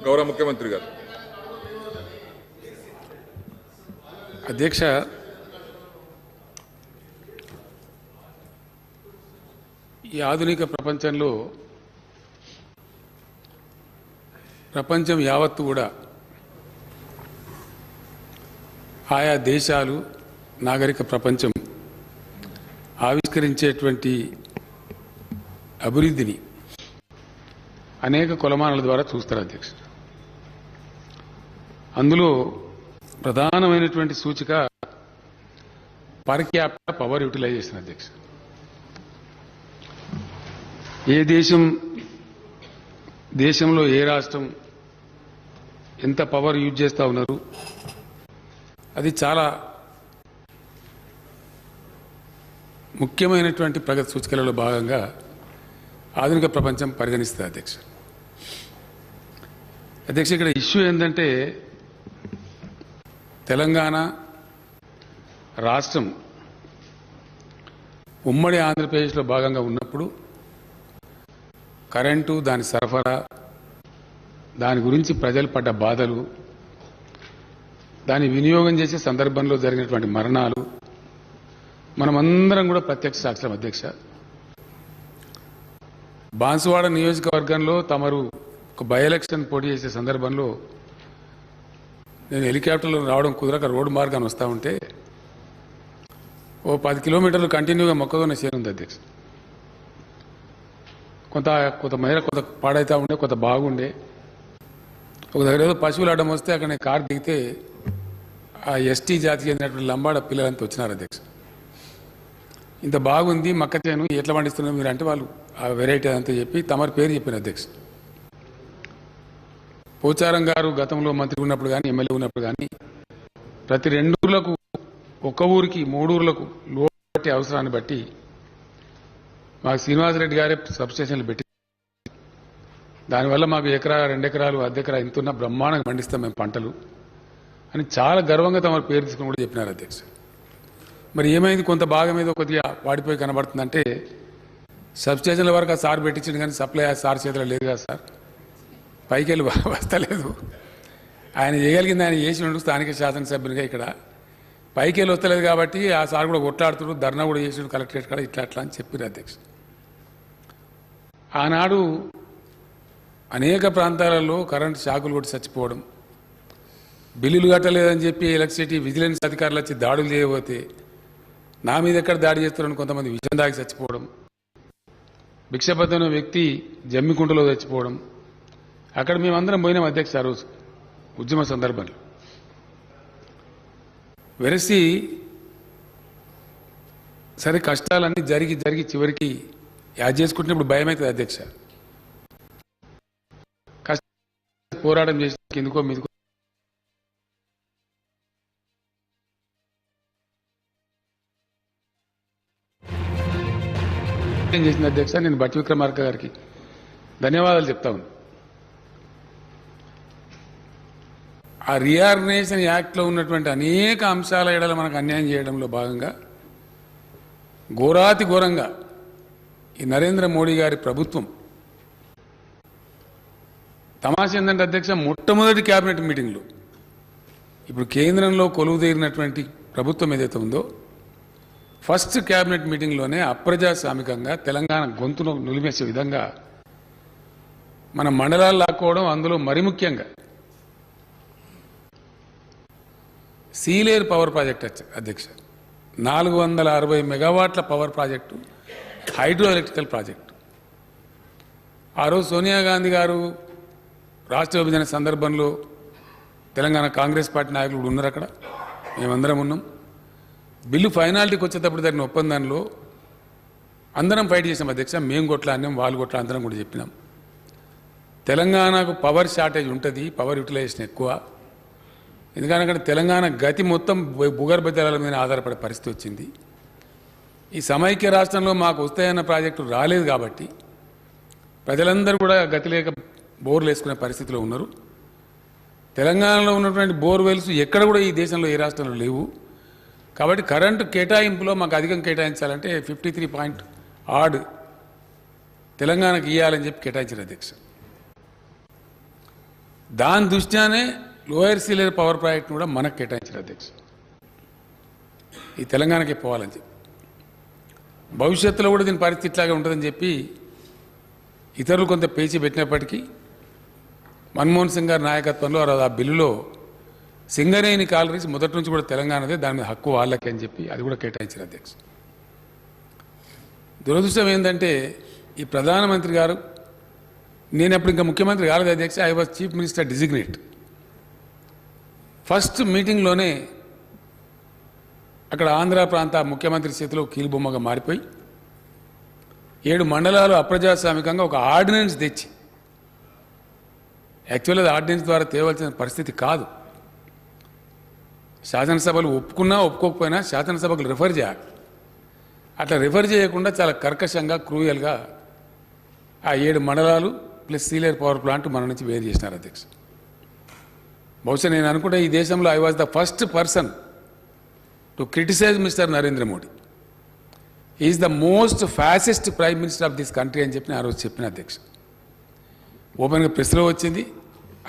గౌరవ ముఖ్యమంత్రి గారు. అధ్యక్ష, ఈ ఆధునిక ప్రపంచంలో ప్రపంచం యావత్తు కూడా ఆయా దేశాలు నాగరిక ప్రపంచం ఆవిష్కరించేటువంటి అభివృద్ధిని అనేక కొలమానాల ద్వారా చూస్తారు అధ్యక్ష. అందులో ప్రధానమైనటువంటి సూచిక పర్ క్యాపిటా పవర్ యూటిలైజేషన్ అధ్యక్ష. ఏ దేశంలో ఏ రాష్ట్రం ఎంత పవర్ యూజ్ చేస్తూ ఉన్నారు, అది చాలా ముఖ్యమైనటువంటి ప్రగతి సూచికలలో భాగంగా ఆధునిక ప్రపంచం పరిగణిస్తుంది అధ్యక్ష. ఇక్కడ ఇష్యూ ఏంటంటే తెలంగాణ రాష్ట్రం ఉమ్మడి ఆంధ్రప్రదేశ్లో భాగంగా ఉన్నప్పుడు కరెంటు, దాని సరఫరా, దాని గురించి ప్రజలు పడ్డ బాధలు, దాని వినియోగం చేసే సందర్భంలో జరిగినటువంటి మరణాలు మనమందరం కూడా ప్రత్యక్ష సాక్షులం అధ్యక్ష. బాన్సువాడ నియోజకవర్గంలో తమరు ఒక బై ఎలక్షన్ పోటీ చేసే సందర్భంలో నేను హెలికాప్టర్లో రావడం కుదరక రోడ్డు మార్గాన్ని వస్తూ ఉంటే ఓ 10 కిలోమీటర్లు కంటిన్యూగా మొక్కజొన్న చేను ఉంది అధ్యక్ష. కొంత మేర కొంత పాడైతా ఉండే, కొంత బాగుండే. ఒక దగ్గర ఏదో పశువులు అడ్డం వస్తే అక్కడ కారు దిగితే ఆ ఎస్టీ జాతికి చెందినటువంటి లంబాడ పిల్లలంతా వచ్చినారు అధ్యక్ష. ఇంత బాగుంది మక్క చేను, ఎట్లా పండిస్తున్నారు మీరు అంటే వాళ్ళు ఆ వెరైటీ అదంతా చెప్పి తమరి పేరు చెప్పిన అధ్యక్ష. పోచారం గారు గతంలో మంత్రి ఉన్నప్పుడు కానీ ఎమ్మెల్యే ఉన్నప్పుడు కానీ ప్రతి 2 ఊర్లకు, ఒక్క ఊరికి 3 ఊర్లకు లోటు బట్టి అవసరాన్ని బట్టి మాకు శ్రీనివాసరెడ్డి గారే సబ్స్టేషన్లు పెట్టి దానివల్ల మాకు ఎకరా 2 ఎకరాలు అర్ధెకరా ఇంతున్న బ్రహ్మాండంగా పండిస్తాం మేము పంటలు అని చాలా గర్వంగా తమ పేరు తీసుకుని కూడా చెప్పినారు అధ్యక్ష. మరి ఏమైంది, కొంత భాగం ఏదో కొద్దిగా వాడిపోయి కనబడుతుందంటే సబ్స్టేషన్ల వరకు ఆ సార్ పెట్టించింది కానీ సప్లై ఆ సార్ చేతిలో లేదు కదా సార్, పైకి వెళ్ళి వస్తలేదు. ఆయన చేయగలిగింది ఆయన చేసి ఉండు స్థానిక శాసనసభ్యునిగా. ఇక్కడ పైకి వెళ్ళి వస్తలేదు కాబట్టి ఆ సార్ కూడా కొట్లాడుతున్నారు, ధర్నా కూడా చేసి కలెక్టరేట్ కాడ ఇట్లా అట్లా అని చెప్పారు అధ్యక్ష. ఆనాడు అనేక ప్రాంతాలలో కరెంటు షాకులు కొట్టి చచ్చిపోవడం, బిల్లులు కట్టలేదని చెప్పి ఎలక్ట్రిసిటీ విజిలెన్స్ అధికారులు వచ్చి దాడులు చేయబోతే నా మీద ఎక్కడ దాడి చేస్తున్నారని కొంతమంది విషయం దాగి చచ్చిపోవడం, భిక్షపతిన వ్యక్తి జమ్మికుంటలో చచ్చిపోవడం, అక్కడ మేమందరం పోయినాం అధ్యక్ష. ఆ రోజు ఉద్యమ సందర్భంలో వెరసి సరే కష్టాలన్నీ జరిగి చివరికి యాడ్ చేసుకుంటున్నప్పుడు భయం అవుతుంది అధ్యక్ష. పోరాటం చేసి ఎందుకో మీదుకో చేసిన అధ్యక్ష. నేను బట్టి విక్రమార్క గారికి ధన్యవాదాలు చెప్తా ఉన్నాను. ఆ రీఆర్గనైజేషన్ యాక్ట్లో ఉన్నటువంటి అనేక అంశాల ఎడల మనకు అన్యాయం చేయడంలో భాగంగా ఘోరాతి ఘోరంగా ఈ నరేంద్ర మోడీ గారి ప్రభుత్వం తమాషా ఏంటంటే అధ్యక్ష, మొట్టమొదటి కేబినెట్ మీటింగ్లో ఇప్పుడు కేంద్రంలో కొలువుదీరినటువంటి ప్రభుత్వం ఏదైతే ఉందో ఫస్ట్ కేబినెట్ మీటింగ్లోనే అప్రజాస్వామికంగా తెలంగాణ గొంతును నులిమేసే విధంగా మన మండలాలు లాక్కోవడం, అందులో మరి ముఖ్యంగా సీలేరు పవర్ ప్రాజెక్ట్ అధ్యక్ష 460 మెగావాట్ల power project, hydro electrical project. ఆ రోజు సోనియా గాంధీ గారు రాష్ట్ర విభజన సందర్భంలో తెలంగాణ కాంగ్రెస్ పార్టీ నాయకులు ఉన్నారు, అక్కడ మేమందరం ఉన్నాం. బిల్లు ఫైనాలిటీకి వచ్చేటప్పుడు జరిగిన ఒప్పందంలో అందరం ఫైట్ చేసాం అధ్యక్ష. మేము కొట్లాడినాం, వాళ్ళు కొట్లాడినాం కూడా చెప్పినాం. తెలంగాణకు పవర్ షార్టేజ్ ఉంటుంది, పవర్ యూటిలైజేషన్ ఎక్కువ. ఎందుకంటే అక్కడ తెలంగాణ గతి మొత్తం భూగర్భ జలాల మీద ఆధారపడే పరిస్థితి వచ్చింది. ఈ సమైక్య రాష్ట్రంలో మాకు వస్తాయన్న ప్రాజెక్టు రాలేదు కాబట్టి ప్రజలందరూ కూడా గతి లేక బోర్లు వేసుకునే పరిస్థితిలో ఉన్నారు. తెలంగాణలో ఉన్నటువంటి బోర్వెల్స్ ఎక్కడ కూడా ఈ దేశంలో ఏ రాష్ట్రంలో లేవు. కాబట్టి కరెంటు కేటాయింపులో మాకు అధికం కేటాయించాలంటే 53.8 తెలంగాణకు ఇవ్వాలని చెప్పి కేటాయించారు అధ్యక్ష. దాని దృష్ట్యానే లోయర్ సీలియర్ పవర్ ప్రాజెక్ట్ను కూడా మనకు కేటాయించారు అధ్యక్ష. ఈ తెలంగాణకి పోవాలని చెప్పి భవిష్యత్తులో కూడా దీని పరిస్థితి ఇట్లాగే ఉంటుందని చెప్పి ఇతరులు కొంత పేచి పెట్టినప్పటికీ మన్మోహన్ సింగ్ గారి నాయకత్వంలో ఆ బిల్లులో సింగరేణి కాలరీస్ మొదటి నుంచి కూడా తెలంగాణదే, దాని మీద హక్కు వాళ్ళకి అని చెప్పి అది కూడా కేటాయించారు అధ్యక్ష. దురదృష్టం ఏంటంటే ఈ ప్రధానమంత్రి గారు, నేను అప్పుడు ఇంకా ముఖ్యమంత్రి కాలేదు అధ్యక్ష, I was chief minister designate. First మీటింగ్లోనే అక్కడ ఆంధ్ర ప్రాంత ముఖ్యమంత్రి చేతిలో కీలుబొమ్మగా మారిపోయి 7 మండలాలు అప్రజాస్వామికంగా ఒక ఆర్డినెన్స్ తెచ్చి, యాక్చువల్గా ఆర్డినెన్స్ ద్వారా తేవలసిన పరిస్థితి కాదు, శాసనసభలు ఒప్పుకున్నా ఒప్పుకోకపోయినా శాసనసభకు రిఫర్ చేయాలి. అట్లా రిఫర్ చేయకుండా చాలా కర్కశంగా క్రూయల్గా ఆ 7 మండలాలు ప్లస్ సీలియర్ పవర్ ప్లాంట్ మన నుంచి వేరు చేసినారు అధ్యక్ష. బహుశా నేను అనుకుంటే ఈ దేశంలో I was the first person to criticise Mister Narendra Modi. Is the most fascist prime minister of this country అని చెప్పి ఆ రోజు చెప్పిన అధ్యక్ష. ఓపెన్గా ప్రెస్లో వచ్చింది.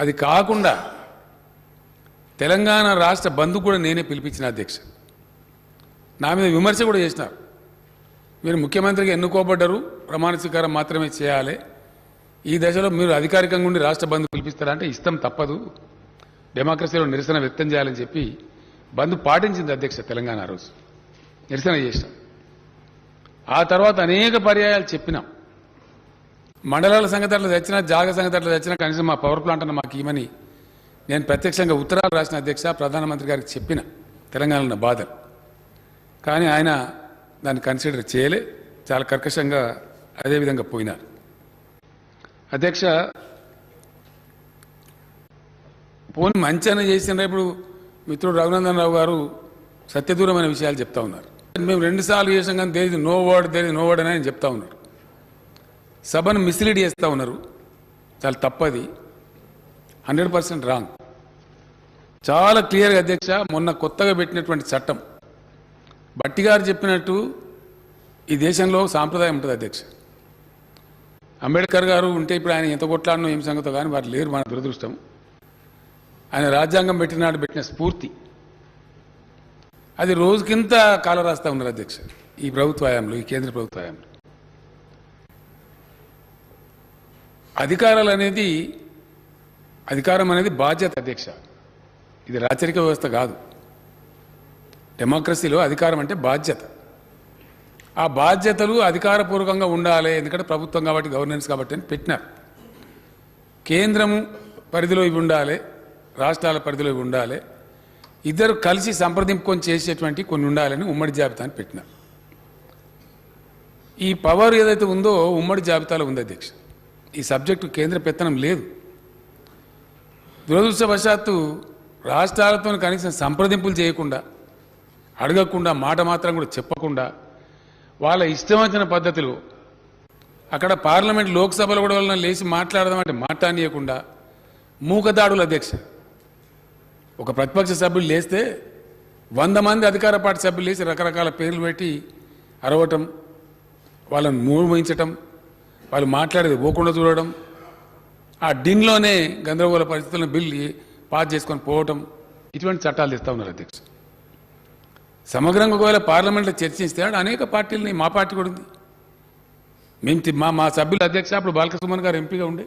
అది కాకుండా తెలంగాణ రాష్ట్ర బంధు కూడా నేనే పిలిపించిన అధ్యక్ష. నా మీద విమర్శ కూడా చేసినారు. మీరు ముఖ్యమంత్రిగా ఎన్నుకోబడ్డారు, ప్రమాణ స్వీకారం మాత్రమే చేయాలి, ఈ దశలో మీరు అధికారికంగా ఉండి రాష్ట్ర బంధు పిలిపిస్తారంటే ఇష్టం తప్పదు, డెమోక్రసీలో నిరసన వ్యక్తం చేయాలని చెప్పి బంధు పాటించింది అధ్యక్ష. తెలంగాణ రోజు నిరసన చేసినాం. ఆ తర్వాత అనేక పర్యాయాలు చెప్పినాం, మండలాల సంగతి అట్లా తెచ్చినా, జాగ సంగతి అట్లా తెచ్చినా కనీసం మా పవర్ ప్లాంట్ అన్న మాకు ఇవ్వమని నేను ప్రత్యక్షంగా ఉత్తరాలు రాసిన అధ్యక్ష. ప్రధానమంత్రి గారికి చెప్పిన తెలంగాణలో ఉన్న బాధలు, కానీ ఆయన దాన్ని కన్సిడర్ చేయలే, చాలా కర్కశంగా అదేవిధంగా పోయినారు అధ్యక్ష. పోనీ మంచి చేసినారు. ఇప్పుడు మిత్రుడు రఘునందన్ రావు గారు సత్యదూరమైన విషయాలు చెప్తా ఉన్నారు. మేము 2 సార్లు చేసాం కానీ దేర్ ఇస్ నో వర్డ్ అని ఆయన చెప్తా ఉన్నారు. సభను మిస్లీడ్ చేస్తూ ఉన్నారు. చాలా తప్పది, 100% రాంగ్. చాలా క్లియర్గా అధ్యక్ష, మొన్న కొత్తగా పెట్టినటువంటి చట్టం బట్టి గారు చెప్పినట్టు ఈ దేశంలో సాంప్రదాయం ఉంటుంది అధ్యక్ష. అంబేద్కర్ గారు ఉంటే ఇప్పుడు ఆయన ఎంత కొట్లాడనో ఏం సంగతో కానీ వారు లేరు, మన దురదృష్టం. ఆయన రాజ్యాంగం పెట్టినాడు పెట్టిన స్ఫూర్తి అది రోజుకింత కాల రాస్తా ఉన్నారు అధ్యక్ష. ఈ ప్రభుత్వ హయాంలో, ఈ కేంద్ర ప్రభుత్వ హయాంలో అధికారం అనేది బాధ్యత అధ్యక్ష. ఇది రాచరిక వ్యవస్థ కాదు. డెమోక్రసీలో అధికారం అంటే బాధ్యత. ఆ బాధ్యతలు అధికారపూర్వకంగా ఉండాలి, ఎందుకంటే ప్రభుత్వం కాబట్టి, గవర్నెన్స్ కాబట్టి అని పెట్టినారు. కేంద్రము పరిధిలో ఇవి ఉండాలి, రాష్ట్రాల పరిధిలో ఇవి ఉండాలి, ఇద్దరు కలిసి సంప్రదింపుకొని చేసేటువంటి కొన్ని ఉండాలని ఉమ్మడి జాబితాని పెట్టినారు. ఈ పవర్ ఏదైతే ఉందో ఉమ్మడి జాబితాలో ఉంది అధ్యక్ష. ఈ సబ్జెక్టు కేంద్ర పెత్తనం లేదు. దురదృష్టవశాత్తు రాష్ట్రాలతో కనీసం సంప్రదింపులు చేయకుండా, అడగకుండా, మాట మాత్రం కూడా చెప్పకుండా, వాళ్ళ ఇష్టం వచ్చిన పద్ధతిలో అక్కడ పార్లమెంట్ లోక్సభలో కూడా వాళ్ళని లేచి మాట్లాడదామంటే మాట్లాడనీయకుండా మూకదాడులు అధ్యక్ష. ఒక ప్రతిపక్ష సభ్యులు లేస్తే 100 మంది అధికార పార్టీ సభ్యులు లేచి రకరకాల పేర్లు పెట్టి అరవటం, వాళ్ళని మూయించటం, వాళ్ళు మాట్లాడేది పోకుండా చూడడం, ఆ డిన్లోనే గందరగోళ పరిస్థితులను బిల్లు పాస్ చేసుకొని పోవటం, ఇటువంటి చట్టాలు తెస్తా ఉన్నారు అధ్యక్ష. సమగ్రంగా ఒకవేళ పార్లమెంట్లో చర్చిస్తే అనేక పార్టీలని, మా పార్టీ కూడా ఉంది, మేము మా సభ్యులు అధ్యక్ష అప్పుడు బాలకృష్ణ గారు ఎంపీగా ఉండే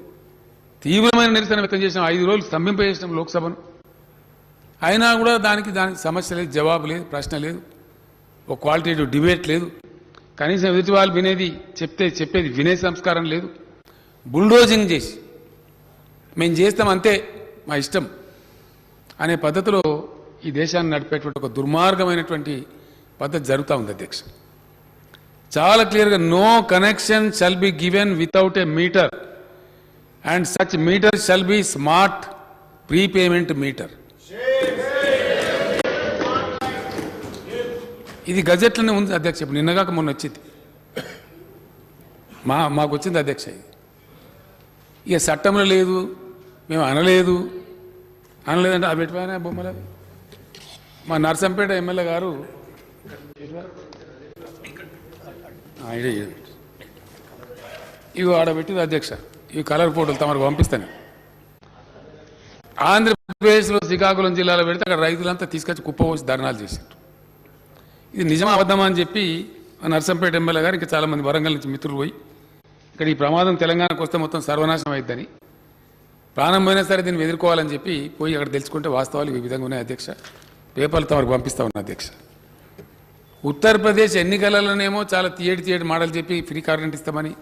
తీవ్రమైన నిరసన వ్యక్తం చేసినాం. 5 రోజులు స్తంభింపజేసినాం లోక్సభను. అయినా కూడా దానికి సమస్య లేదు, జవాబు లేదు, ప్రశ్న లేదు, ఒక క్వాలిటేటివ్ డిబేట్ లేదు, కనీసం ఎదుటి వాళ్ళు చెప్పేది వినే సంస్కారం లేదు. బుల్డోజింగ్ చేసి మేము చేస్తాం అంతే, మా ఇష్టం అనే పద్ధతిలో ఈ దేశాన్ని నడిపేటువంటి ఒక దుర్మార్గమైనటువంటి పద్ధతి జరుగుతూ ఉంది అధ్యక్ష. చాలా క్లియర్గా no connection shall be given without a meter and such meter shall be smart prepayment meter. ఇది గజెట్లోనే ఉంది అధ్యక్ష. ఇప్పుడు నిన్నగాక మొన్న వచ్చింది, మాకు వచ్చింది అధ్యక్ష. ఇక చట్టంలో లేదు, మేము అనలేదంటే అవి పెట్టిపోయినా బొమ్మలు. మా నర్సంపేట ఎమ్మెల్యే గారు ఇవి ఆడబెట్టింది అధ్యక్ష. ఇవి కలర్ ఫోటోలు తమకు పంపిస్తాను. ఆంధ్రప్రదేశ్లో శ్రీకాకుళం జిల్లాలో పెడితే అక్కడ రైతులంతా తీసుకొచ్చి కుప్పపోసి ధర్నాలు చేశారు. ఇది నిజమా అబద్ధమా అని చెప్పి నర్సంపేట ఎమ్మెల్యే గారు ఇంకా చాలామంది వరంగల్ నుంచి మిత్రులు పోయి ఇక్కడ ఈ ప్రమాదం తెలంగాణకు వస్తే మొత్తం సర్వనాశనం అయిద్దని, ప్రాణం పోయినా సరే దీన్ని ఎదుర్కోవాలని చెప్పి పోయి అక్కడ తెలుసుకుంటే వాస్తవాలు ఈ విధంగా ఉన్నాయి అధ్యక్ష. పేపర్లు తమకు పంపిస్తా ఉన్నా అధ్యక్ష. ఉత్తరప్రదేశ్ ఎన్నికలలోనేమో చాలా తీయటి మాటలు చెప్పి ఫ్రీ కరెంట్ ఇస్తామని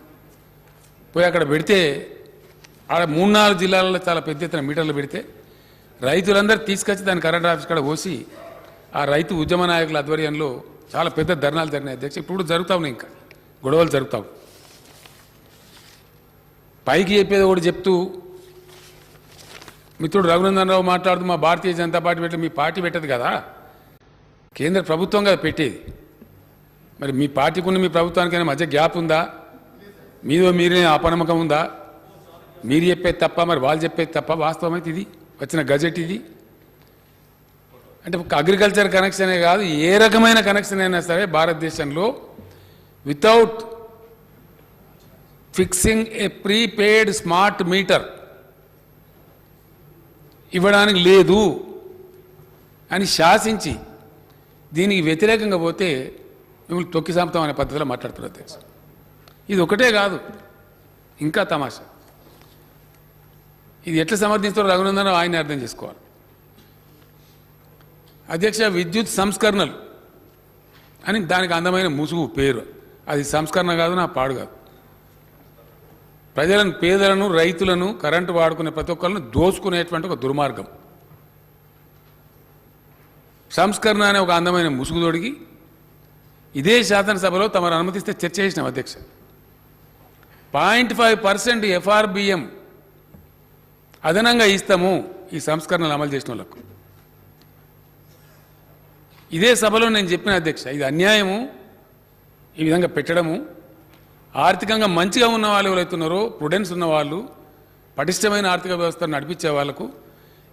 పోయి అక్కడ పెడితే ఆడ 3-4 జిల్లాలలో చాలా పెద్ద ఎత్తున మీటర్లు పెడితే రైతులందరూ తీసుకొచ్చి దాని కరెంట్ ఆఫీస్ కాడ పోసి ఆ రైతు ఉద్యమ నాయకుల ఆధ్వర్యంలో చాలా పెద్ద ధర్నాలు జరిగినాయి అధ్యక్ష. ఇప్పుడు జరుగుతా ఉన్నాయి, ఇంకా గొడవలు జరుగుతావు. పైకి చెప్పేది ఒకటి చెప్తూ మిత్రుడు రఘునందన్ రావు మాట్లాడుతూ మా భారతీయ జనతా పార్టీ పెట్టి మీ పార్టీ పెట్టదు కదా, కేంద్ర ప్రభుత్వం కదా పెట్టేది. మరి మీ పార్టీకి ఉన్న మీ ప్రభుత్వానికైనా మధ్య గ్యాప్ ఉందా? మీదో మీరే అపనమ్మకం ఉందా? మీరు చెప్పేది తప్ప మరి వాళ్ళు చెప్పేది తప్ప. వాస్తవం అయితే ఇది వచ్చిన గజెట్ ఇది. అంటే ఒక అగ్రికల్చర్ కనెక్షనే కాదు, ఏ రకమైన కనెక్షన్ అయినా సరే భారతదేశంలో వితౌట్ ఫిక్సింగ్ ఏ ప్రీపెయిడ్ స్మార్ట్ మీటర్ ఇవ్వడానికి లేదు అని శాసించి దీనికి వ్యతిరేకంగా పోతే మిమ్మల్ని తొక్కి సాంపుతాం అనే పద్ధతిలో మాట్లాడుతున్నారు అధ్యక్ష. ఇది ఒకటే కాదు, ఇంకా తమాషా. ఇది ఎట్లా సమర్థిస్తారో రఘునందన్ ఆయన అర్థం చేసుకోవాలి అధ్యక్ష. విద్యుత్ సంస్కరణలు అని దానికి అందమైన ముసుగు పేరు, అది సంస్కరణ కాదు, నా పాడు కాదు. ప్రజలను, పేదలను, రైతులను, కరెంటు వాడుకునే ప్రతి ఒక్కరిని దోచుకునేటువంటి ఒక దుర్మార్గం. సంస్కరణ అనే ఒక అందమైన ముసుగు తొడిగి ఇదే శాసనసభలో తమరు అనుమతిస్తే చర్చ చేసినాం అధ్యక్ష. 0.5% FRBM అదనంగా ఇస్తాము ఈ సంస్కరణలు అమలు చేసిన వాళ్ళకు. ఇదే సభలో నేను చెప్పిన అధ్యక్ష, ఇది అన్యాయము ఈ విధంగా పెట్టడము. ఆర్థికంగా మంచిగా ఉన్న వాళ్ళు ఎవరైతున్నారో, ప్రుడెన్స్ ఉన్నవాళ్ళు, పటిష్టమైన ఆర్థిక వ్యవస్థను నడిపించే వాళ్లకు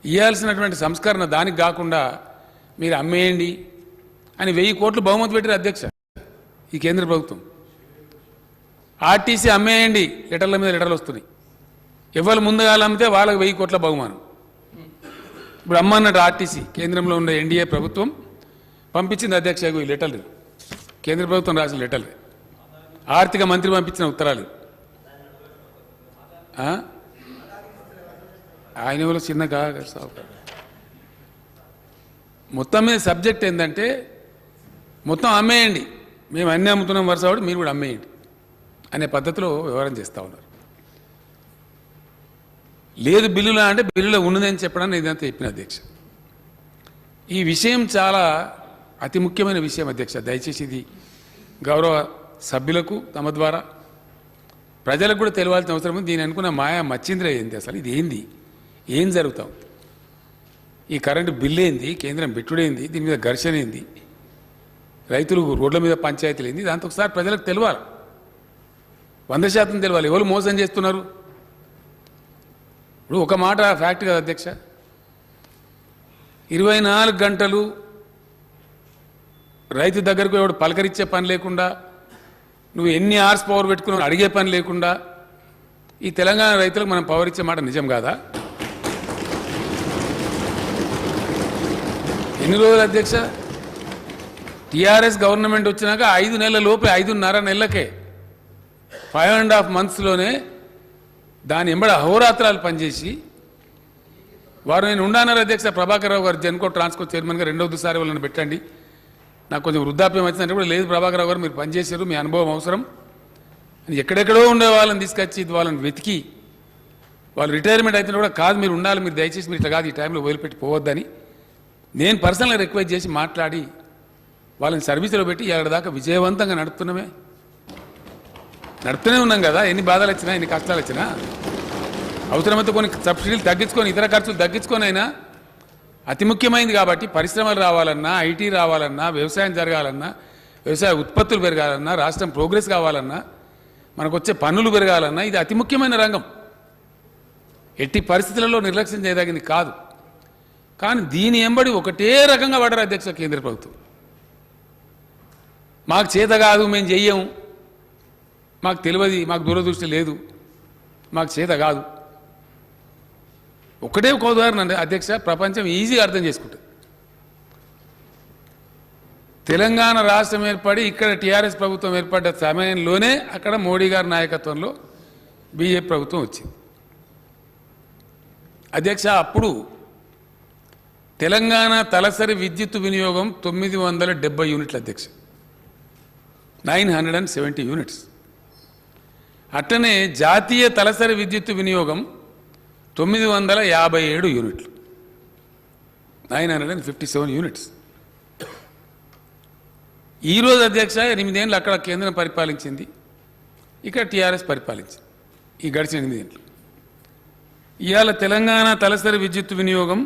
ఇవ్వాల్సినటువంటి సంస్కరణ దానికి కాకుండా మీరు అమ్మేయండి అని 1000 కోట్లు బహుమతి పెట్టారు అధ్యక్ష ఈ కేంద్ర ప్రభుత్వం. ఆర్టీసీ అమ్మేయండి, లెటర్ల మీద లెటర్లు వస్తున్నాయి. ఎవరు ముందుగా అమ్మితే వాళ్ళకి 1000 కోట్ల బహుమానం. ఇప్పుడు అమ్మన్నట్టు ఆర్టీసీ కేంద్రంలో ఉన్న ఎన్డీఏ ప్రభుత్వం పంపించింది అధ్యక్ష ఈ లెటర్లు, కేంద్ర ప్రభుత్వం రాసిన లెటర్లు, ఆర్థిక మంత్రి పంపించిన ఉత్తరాలు. ఆయన ఎవరో చిన్నగా మొత్తం మీద సబ్జెక్ట్ ఏంటంటే మొత్తం అమ్మేయండి, మేము అన్నీ అమ్ముతున్నాం వరుస వాడు మీరు కూడా అమ్మేయండి అనే పద్ధతిలో వ్యవహారం చేస్తూ ఉన్నారు. లేదు బిల్లులా అంటే బిల్లులో ఉన్నదని చెప్పడానికి ఇదంతా చెప్పిన అధ్యక్ష. ఈ విషయం చాలా అతి ముఖ్యమైన విషయం అధ్యక్ష. దయచేసి ఇది గౌరవ సభ్యులకు తమ ద్వారా ప్రజలకు కూడా తెలియాల్సిన అవసరం ఉంది. దీని అనుకున్న మాయా మచ్చింద్ర ఏంది, అసలు ఇది ఏంది, ఏం జరుగుతాం, ఈ కరెంటు బిల్లు ఏంది, కేంద్రం పెట్టుడేంది, దీని మీద ఘర్షణ ఏంది, రైతులు రోడ్ల మీద పంచాయతీలు ఏంది, దాంతో ఒకసారి ప్రజలకు తెలియాలి, 100% తెలియాలి ఎవరు మోసం చేస్తున్నారు. ఇప్పుడు ఒక మాట ఫ్యాక్ట్ కదా అధ్యక్ష, 24 గంటలు రైతు దగ్గరకు ఎవడు పలకరించే పని లేకుండా, నువ్వు ఎన్ని హార్స్ పవర్ పెట్టుకున్నావు అడిగే పని లేకుండా ఈ తెలంగాణ రైతులకు మనం పవర్ ఇచ్చే మాట నిజం కాదా? ఎన్ని రోజులు అధ్యక్ష? టీఆర్ఎస్ గవర్నమెంట్ వచ్చినాక 5 నెలల లోపే, 5.5 నెలలకే, 5.5 monthsలోనే దాని ఎంబడ అహోరాత్రాలు పనిచేసి వారు నేను ఉండాన్నారు అధ్యక్ష. ప్రభాకర్ రావు గారు జెన్కో ట్రాన్స్కో చైర్మన్గా 2వసారి వాళ్ళని పెట్టండి, నాకు కొంచెం వృద్ధాప్యం వచ్చిందంటే కూడా లేదు ప్రభాకర్ రావు గారు మీరు పనిచేశారు, మీ అనుభవం అవసరం అని ఎక్కడెక్కడో ఉండే వాళ్ళని తీసుకొచ్చి వాళ్ళని వెతికి వాళ్ళు రిటైర్మెంట్ అయితే కూడా కాదు మీరు ఉండాలి, మీరు దయచేసి మీరు ఇట్లా కాదు ఈ టైంలో వదిలిపెట్టి పోవద్దని నేను పర్సనల్గా రిక్వెస్ట్ చేసి మాట్లాడి వాళ్ళని సర్వీసులో పెట్టి ఏడాదాకా విజయవంతంగా నడుపుతూనే ఉన్నాం కదా. ఎన్ని బాధలు వచ్చినా ఎన్ని కష్టాలు వచ్చినా అవసరమైతే కొన్ని సబ్సిడీలు తగ్గించుకొని ఇతర ఖర్చులు తగ్గించుకొని అయినా అతి ముఖ్యమైనది కాబట్టి పరిశ్రమలు రావాలన్నా, ఐటీ రావాలన్నా, వ్యవసాయం జరగాలన్నా, వ్యవసాయ ఉత్పత్తులు పెరగాలన్నా, రాష్ట్రం ప్రోగ్రెస్ కావాలన్నా, మనకు వచ్చే పన్నులు పెరగాలన్నా ఇది అతి ముఖ్యమైన రంగం. ఎట్టి పరిస్థితులలో నిర్లక్ష్యం చేయదగింది కాదు. కానీ దీని ఎంబడి ఒకటే రకంగా పడరు అధ్యక్ష కేంద్ర ప్రభుత్వం. మాకు చేత కాదు, మేము చెయ్యము, మాకు తెలియదు, మాకు దూరదృష్టి లేదు, మాకు చేత కాదు. ఒకటే ఒక ఉదాహరణ అండి అధ్యక్ష, ప్రపంచం ఈజీగా అర్థం చేసుకుంటుంది. తెలంగాణ రాష్ట్రం ఏర్పడి ఇక్కడ టీఆర్ఎస్ ప్రభుత్వం ఏర్పడ్డ సమయంలోనే అక్కడ మోడీ గారి నాయకత్వంలో బీజేపీ ప్రభుత్వం వచ్చింది. అధ్యక్ష, అప్పుడు తెలంగాణ తలసరి విద్యుత్ వినియోగం 970 యూనిట్లు అధ్యక్ష, 970 యూనిట్స్. అట్టనే జాతీయ తలసరి విద్యుత్ వినియోగం 957 యూనిట్లు, 957 యూనిట్స్. ఈరోజు అధ్యక్ష 8 ఏళ్ళు అక్కడ కేంద్రం పరిపాలించింది, ఇక్కడ టీఆర్ఎస్ పరిపాలించింది ఈ గడిచిన 8 ఏళ్ళు. ఇవాళ తెలంగాణ తలసరి విద్యుత్ వినియోగం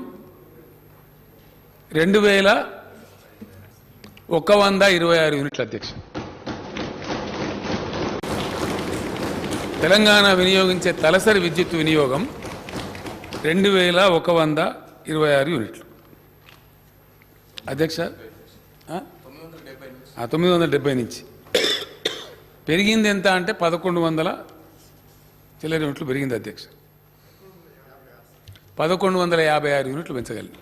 2126 యూనిట్ల అధ్యక్ష. తెలంగాణ వినియోగించే తలసరి విద్యుత్ వినియోగం 2126 యూనిట్లు అధ్యక్ష. 970 నుంచి పెరిగింది ఎంత అంటే 1100 చిల్లర యూనిట్లు పెరిగింది అధ్యక్ష. 1156 యూనిట్లు పెంచగలిగింది.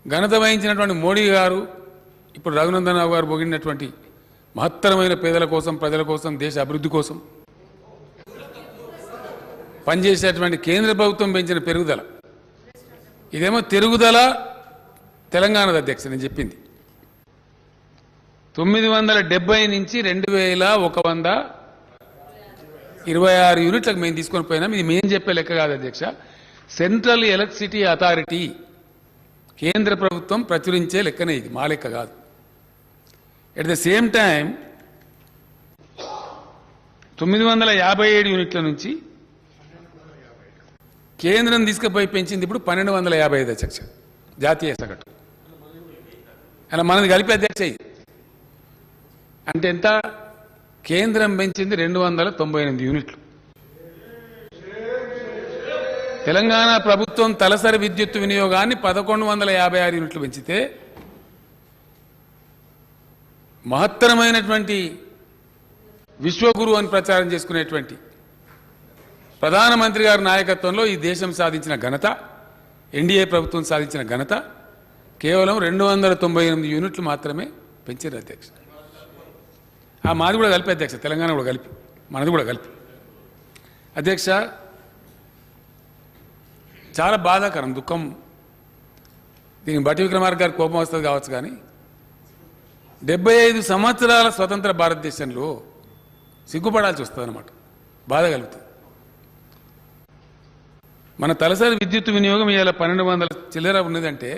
ఘనత వహించినటువంటి మోడీ గారు, ఇప్పుడు రఘునందన్ రావు గారు పొగిడినటువంటి మహత్తరమైన పేదల కోసం, ప్రజల కోసం, దేశ అభివృద్ధి కోసం పనిచేసేటువంటి కేంద్ర ప్రభుత్వం పెంచిన పెరుగుదల, ఇదేమో తిరుగుదల తెలంగాణది అధ్యక్ష. నేను చెప్పింది 970 నుంచి 2126 యూనిట్లకు మేము తీసుకొని పోయినాం. ఇది మేము చెప్పే లెక్క కాదు అధ్యక్ష, సెంట్రల్ ఎలక్ట్రిసిటీ అథారిటీ కేంద్ర ప్రభుత్వం ప్రచురించే లెక్కనే, ఇది మా లెక్క కాదు. ఎట్ ద సేమ్ టైం 957 యూనిట్ల నుంచి కేంద్రం తీసుకుపోయి పెంచింది ఇప్పుడు 1255 అధ్యక్ష జాతీయ సగటు. అలా మనది కలిపి అధ్యక్ష ఇది అంటే ఎంత? కేంద్రం పెంచింది 298 యూనిట్లు. తెలంగాణ ప్రభుత్వం తలసరి విద్యుత్ వినియోగాన్ని 1156 యూనిట్లు పెంచితే, మహత్తరమైనటువంటి విశ్వగురు అని ప్రచారం చేసుకునేటువంటి ప్రధానమంత్రి గారి నాయకత్వంలో ఈ దేశం సాధించిన ఘనత, ఎన్డీఏ ప్రభుత్వం సాధించిన ఘనత కేవలం 298 యూనిట్లు మాత్రమే పెంచారు అధ్యక్ష. ఆ మాది కూడా కలిపి అధ్యక్ష, తెలంగాణ కూడా కలిపి, మనది కూడా కలిపి అధ్యక్ష. చాలా బాధాకరం, దుఃఖం. దీనికి బట్టి విక్రమార్క గారి కోపం వస్తుంది కావచ్చు, కానీ 75 సంవత్సరాల స్వతంత్ర భారతదేశంలో సిగ్గుపడాల్సి వస్తుంది అన్నమాట, బాధ కలుగుతుంది. మన తలసరి విద్యుత్ వినియోగం ఇవాళ 1200 చిల్లర ఉన్నదంటే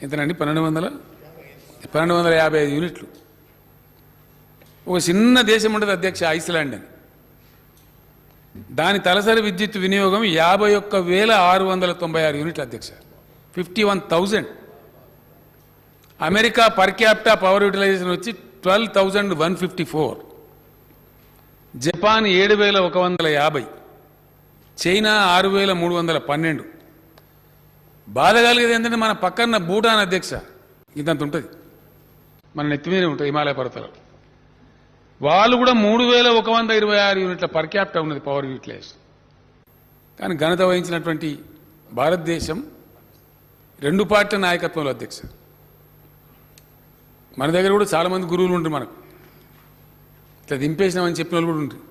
ఎంతనండి? 1255 యూనిట్లు. ఒక చిన్న దేశం ఉంటుంది అధ్యక్ష, ఐస్లాండ్ అని, దాని తలసరి విద్యుత్ వినియోగం 51,696 యూనిట్లు అధ్యక్ష, 51,000. America per capita power utilisation వచ్చి 12,154, జపాన్ 7,150, చైనా 6,312. బాధ కలిగేది ఏంటంటే మన పక్కన భూటాన్ అధ్యక్ష ఇంతంత ఉంటుంది, మన నెత్తి మీదే ఉంటుంది హిమాలయ పర్వతాలు. వాళ్ళు కూడా 3,126 యూనిట్ల పర్ క్యాపిటా ఉన్నది పవర్ యూటిలైజేషన్. కానీ ఘనత వహించినటువంటి భారతదేశం 2 పార్టీల నాయకత్వంలో అధ్యక్ష. మన దగ్గర కూడా చాలామంది గురువులు ఉంటారు, మనకు ఇట్లా దింపేసినామని చెప్పిన వాళ్ళు కూడా ఉంటారు,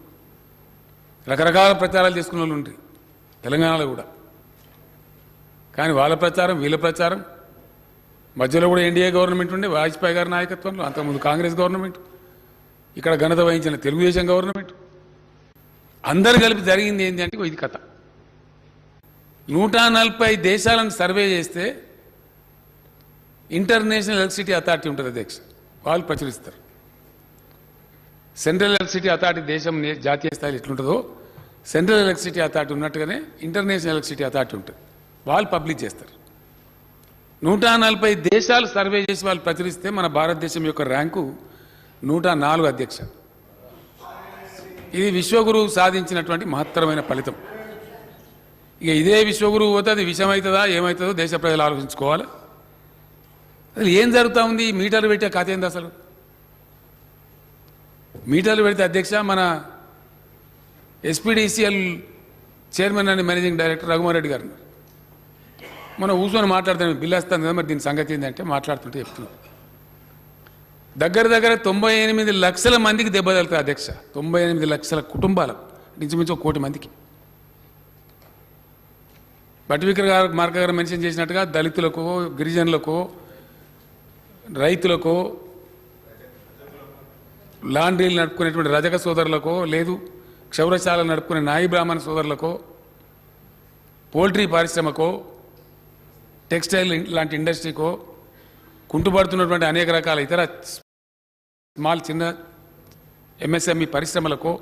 రకరకాల ప్రచారాలు చేసుకున్న వాళ్ళు ఉంటారు తెలంగాణలో కూడా. కానీ వాళ్ళ ప్రచారం వీళ్ళ ప్రచారం మధ్యలో కూడా ఎన్డీఏ గవర్నమెంట్ ఉండే వాజ్పేయి గారి నాయకత్వంలో, అంతకుముందు కాంగ్రెస్ గవర్నమెంట్, ఇక్కడ ఘనత వహించిన తెలుగుదేశం గవర్నమెంట్, అందరు కలిపి జరిగింది ఏంటి అంటే ఇది కథ. 140 దేశాలను సర్వే చేస్తే ఇంటర్నేషనల్ ఎలక్ట్రిసిటీ అథారిటీ ఉంటుంది అధ్యక్ష, వాళ్ళు ప్రచురిస్తారు. సెంట్రల్ ఎలక్ట్రిసిటీ అథారిటీ దేశం జాతీయ స్థాయిలో ఎట్లుంటుందో సెంట్రల్ ఎలక్ట్రిసిటీ అథారిటీ ఉన్నట్టుగానే ఇంటర్నేషనల్ ఎలక్ట్రిసిటీ అథారిటీ ఉంటుంది, వాళ్ళు పబ్లిష్ చేస్తారు. 140 దేశాలు సర్వే చేసి వాళ్ళు ప్రచురిస్తే మన భారతదేశం యొక్క ర్యాంకు 104 అధ్యక్ష. ఇది విశ్వగురువు సాధించినటువంటి మహత్తరమైన ఫలితం. ఇక ఇదే విశ్వగురువు పోతే అది విషమవుతుందా ఏమవుతుందో దేశ ప్రజలు ఆలోచించుకోవాలి. అసలు ఏం జరుగుతూ ఉంది? మీటర్లు పెట్టే కథ ఏంది అసలు? మీటర్లు పెడితే అధ్యక్ష మన SPDCL chairman and managing director Raghumar Reddy గారు మనం కూర్చొని మాట్లాడుతాను బిల్లు వస్తాను కదా మరి దీని సంగతి ఏంటంటే మాట్లాడుతుంటే చెప్తున్నాం. దగ్గర 98 లక్షల మందికి దెబ్బ తగులుతుంది అధ్యక్ష. 98 లక్షల కుటుంబాలకు ఇంచుమించు 1 కోటి మందికి. బట్టి విక్రమార్క గారు మెన్షన్ చేసినట్టుగా దళితులకు, గిరిజనులకు, రైతులకు, లాండ్రీలు నడుపుకునేటువంటి రజక సోదరులకు, లేదు క్షౌరశాలను నడుపుకునే నాయి బ్రాహ్మణ సోదరులకు, పోల్ట్రీ పరిశ్రమకు, టెక్స్టైల్ లాంటి ఇండస్ట్రీకో, కుంటుపడుతున్నటువంటి అనేక రకాల ఇతర చిన్న ఎంఎస్ఎంఈ పరిశ్రమలకు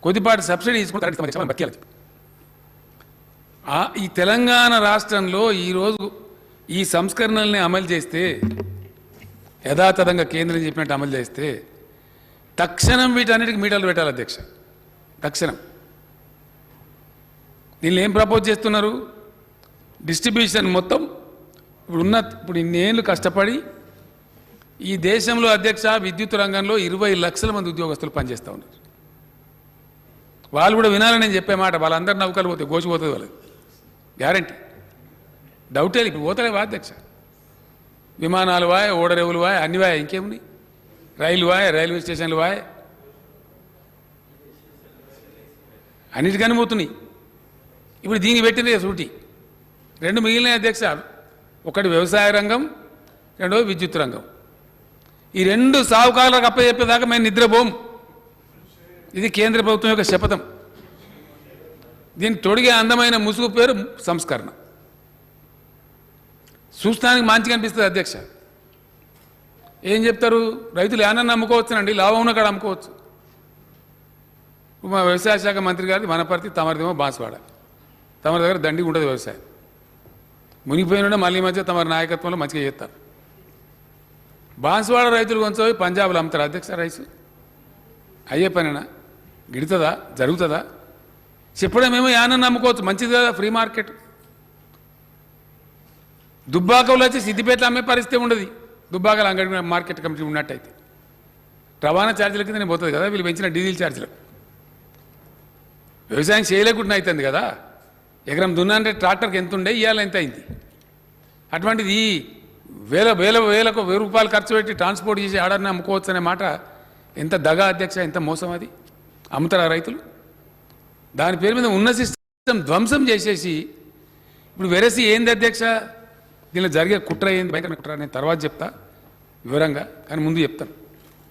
కొద్దిపాటి సబ్సిడీ తీసుకుంటే బతికేయాలి. ఈ తెలంగాణ రాష్ట్రంలో ఈరోజు ఈ సంస్కరణల్ని అమలు చేస్తే, యథాతథంగా కేంద్రం చెప్పినట్టు అమలు చేస్తే తక్షణం వీటన్నిటికి మీటర్లు పెట్టాలి అధ్యక్ష. తక్షణం దీన్ని ఏం ప్రపోజ్ చేస్తున్నారు? డిస్ట్రిబ్యూషన్ మొత్తం ఇప్పుడు ఇన్నేళ్ళు కష్టపడి ఈ దేశంలో అధ్యక్ష విద్యుత్ రంగంలో 20 లక్షల మంది ఉద్యోగస్తులు పనిచేస్తూ ఉన్నారు. వాళ్ళు కూడా వినాలని నేను చెప్పే మాట, వాళ్ళందరూ నౌకలు పోతే గోచిపోతుంది వాళ్ళది గ్యారంటీ. డౌటే ఇప్పుడు పోతలేవా అధ్యక్ష? విమానాలు వాయ్, ఓడరేవులు వాయ్, అన్ని వాయ్, ఇంకేమున్నాయి, రైలు వాయ్, రైల్వే స్టేషన్లు వాయ్, అన్నిటికని పోతున్నాయి. ఇప్పుడు దీన్ని పెట్టిందే సూటి 2 మిగిలిన అధ్యక్ష. ఒకటి వ్యవసాయ రంగం, రెండోది విద్యుత్ రంగం. ఈ 2 సావుకారులకు అప్పచెప్పేదాకా మేము నిద్రపోం. ఇది కేంద్ర ప్రభుత్వం యొక్క శపథం. దీన్ని తొడిగే అందమైన ముసుగు పేరు సంస్కరణ. చూస్తానికి మంచిగా అనిపిస్తుంది అధ్యక్ష. ఏం చెప్తారు? రైతులు ఏమన్నా అమ్ముకోవచ్చునండి, లాభం ఉన్న కాడ అమ్ముకోవచ్చు. మా వ్యవసాయ శాఖ మంత్రి గారిది వనపర్తి, తమరిదేమో బాన్స్వాడ. తమరి దగ్గర దండిగా ఉంటుంది వ్యవసాయం. మునిగిపోయిన మళ్ళీ మధ్య తమ నాయకత్వంలో మంచిగా చేస్తారు. బాన్స్వాడ రైతులు కొంచెం పంజాబ్లో అమ్ముతారు అధ్యక్ష రైసు. అయ్యే పనేనా? గిడుతుందా? జరుగుతుందా? చెప్పడం ఏమో యానన్న అమ్ముకోవచ్చు, మంచిది కదా, ఫ్రీ మార్కెట్. దుబ్బాకలో వచ్చి సిద్దిపేట అమ్మే పరిస్థితి ఉండదు. దుబ్బాకల అంగడి మార్కెట్ కమిటీ ఉన్నట్టయితే రవాణా ఛార్జీల కింద పోతుంది కదా, వీళ్ళు పెంచిన డీజిల్ ఛార్జీలు. వ్యవసాయం చేయలేకుండా అవుతుంది కదా. ఎకరం దున్నంటే ట్రాక్టర్కి ఎంత ఉండే, ఇవాళ ఎంత అయింది. అటువంటిది వేలకు 1000 రూపాయలు ఖర్చు పెట్టి ట్రాన్స్పోర్ట్ చేసి ఆర్డర్ని అమ్ముకోవచ్చు అనే మాట ఎంత దగా అధ్యక్ష, ఎంత మోసం. అది అమ్ముతారా రైతులు? దాని పేరు మీద ఉన్న సిస్టమ్ ధ్వంసం చేసేసి ఇప్పుడు వెరసి ఏంది అధ్యక్ష? దీనిలో జరిగే కుట్ర ఏంది, భయంకర కుట్ర, నేను తర్వాత చెప్తా వివరంగా, కానీ ముందు చెప్తాను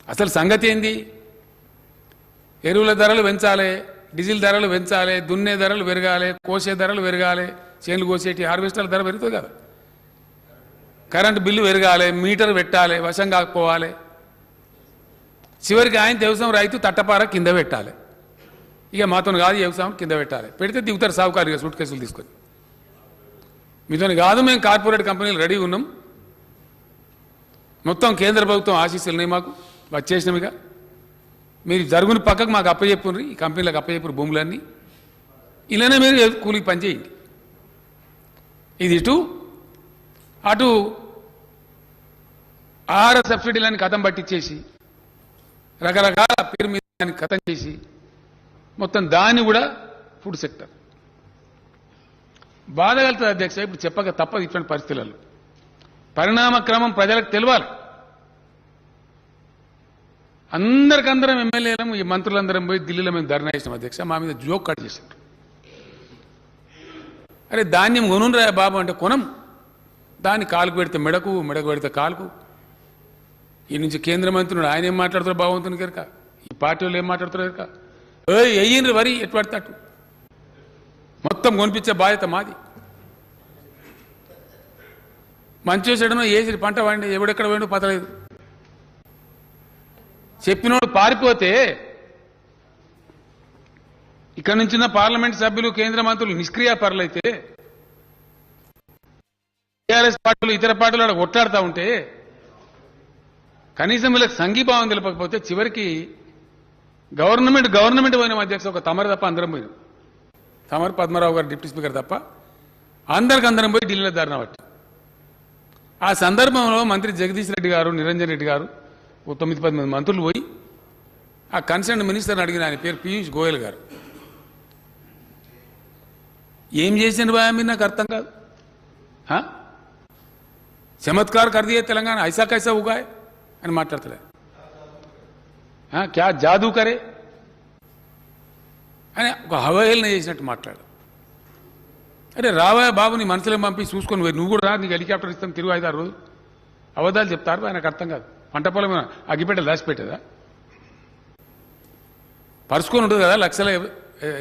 అసలు సంగతి ఏంది. ఎరువుల ధరలు పెంచాలి, డీజిల్ ధరలు పెంచాలి, దున్నే ధరలు పెరగాలి, కోసే ధరలు పెరగాలి, చేనులు కోసేటి హార్వెస్టర్ల ధర పెరుగుతుంది కదా, కరెంటు బిల్లు పెరగాలి, మీటర్ పెట్టాలి, వశం కాకపోవాలి. చివరికి ఆయన వ్యవసాయం రైతు తట్టపార కింద పెట్టాలి. ఇక మాతో కాదు వ్యవసాయం కింద పెట్టాలి. పెడితే దిగుతారు సాగుకారుగా సూట్ కేసులు తీసుకొని. మీతో కాదు, మేము కార్పొరేట్ కంపెనీలు రెడీ ఉన్నాం, మొత్తం కేంద్ర ప్రభుత్వం ఆశీస్సులు ఉన్నాయి మాకు, వచ్చేసినవిగా. మీరు జరుగుని పక్కకు మాకు అప్పచెప్పుండ్రి, ఈ కంపెనీలకు అప్పచెప్పురు భూములన్నీ, ఇలానే మీరు కూలికి పనిచేయండి. ఇది ఇటు అటు ఆహార సబ్సిడీలని కథం పట్టించేసి రకరకాల పేరు మీద కథం చేసి మొత్తం దాన్ని కూడా ఫుడ్ సెక్టర్ బాధ కలుగుతుంది అధ్యక్ష. ఇప్పుడు చెప్పక తప్పదు ఇటువంటి పరిస్థితులలో. పరిణామ క్రమం ప్రజలకు తెలియాలి. అందరికందరం ఎమ్మెల్యేలం, ఈ మంత్రులందరం పోయి ఢిల్లీలో మేము ధర్నా చేసినాం అధ్యక్ష. మా మీద జోక్ కట్ చేశారు. అరే ధాన్యం కొనురా బాబు అంటే కొనం, దాన్ని కాలుకు పెడితే మెడకు, మెడకు పెడితే కాలుకు. ఈ నుంచి కేంద్ర మంత్రులు ఆయన ఏం మాట్లాడుతారో బాగుంటుంది కనుక, ఈ పార్టీ వాళ్ళు ఏం మాట్లాడుతారో కనుక, వెయ్యిండ్రు వరి ఎటు పడితే అటు మొత్తం కొనిపించే బాధ్యత మాది. మంచి చెడునో ఏసి పంట వాడి ఎవడెక్కడ పోయిండో పతలేదు. చెప్పినోడు పారిపోతే ఇక్కడ నుంచి పార్లమెంట్ సభ్యులు, కేంద్ర మంత్రులు నిష్క్రియ పరులైతే, టీఆర్ఎస్ పార్టీలు ఇతర పార్టీలు అక్కడ కొట్లాడుతూ ఉంటే కనీసం వీళ్ళకి సంఘీభావం తెలపకపోతే చివరికి గవర్నమెంట్ పోయిన అధ్యక్ష, ఒక తమరు తప్ప అందరం పోయినాం. తమరు పద్మరావు గారు డిప్యూటీ స్పీకర్ తప్ప అందరం పోయి ఢిల్లీలో ధర్నా పట్టి. ఆ సందర్భంలో మంత్రి జగదీష్ రెడ్డి గారు, నిరంజన్ రెడ్డి గారు, 9-10 మంత్రులు పోయి ఆ కన్సర్న్ మినిస్టర్ని అడిగిన, ఆయన పేరు పీయూష్ గోయల్ గారు, ఏం చేసిన భయ మీరు నాకు అర్థం కాదు. చమత్కార్ कर दिए తెలంగాణ ऐसा कैसा हुआ है అని మాట్లాడతాడు. క్యా జాదూ కరే అని ఒక హవాయిల్న చేసినట్టు మాట్లాడు. అరే రావా బాబు, నీ మనసులో పంపి చూసుకొని నువ్వు కూడా రా, నీకు హెలికాప్టర్ ఇస్తాం, తిరుగు 5-6 రోజులు. అబద్ధాలు చెప్తారు, ఆయనకు అర్థం కాదు. పంట పొలం అగ్గిపెట్టెలు దాచిపెట్టేదా? పరుచుకొని ఉంటుంది కదా లక్షల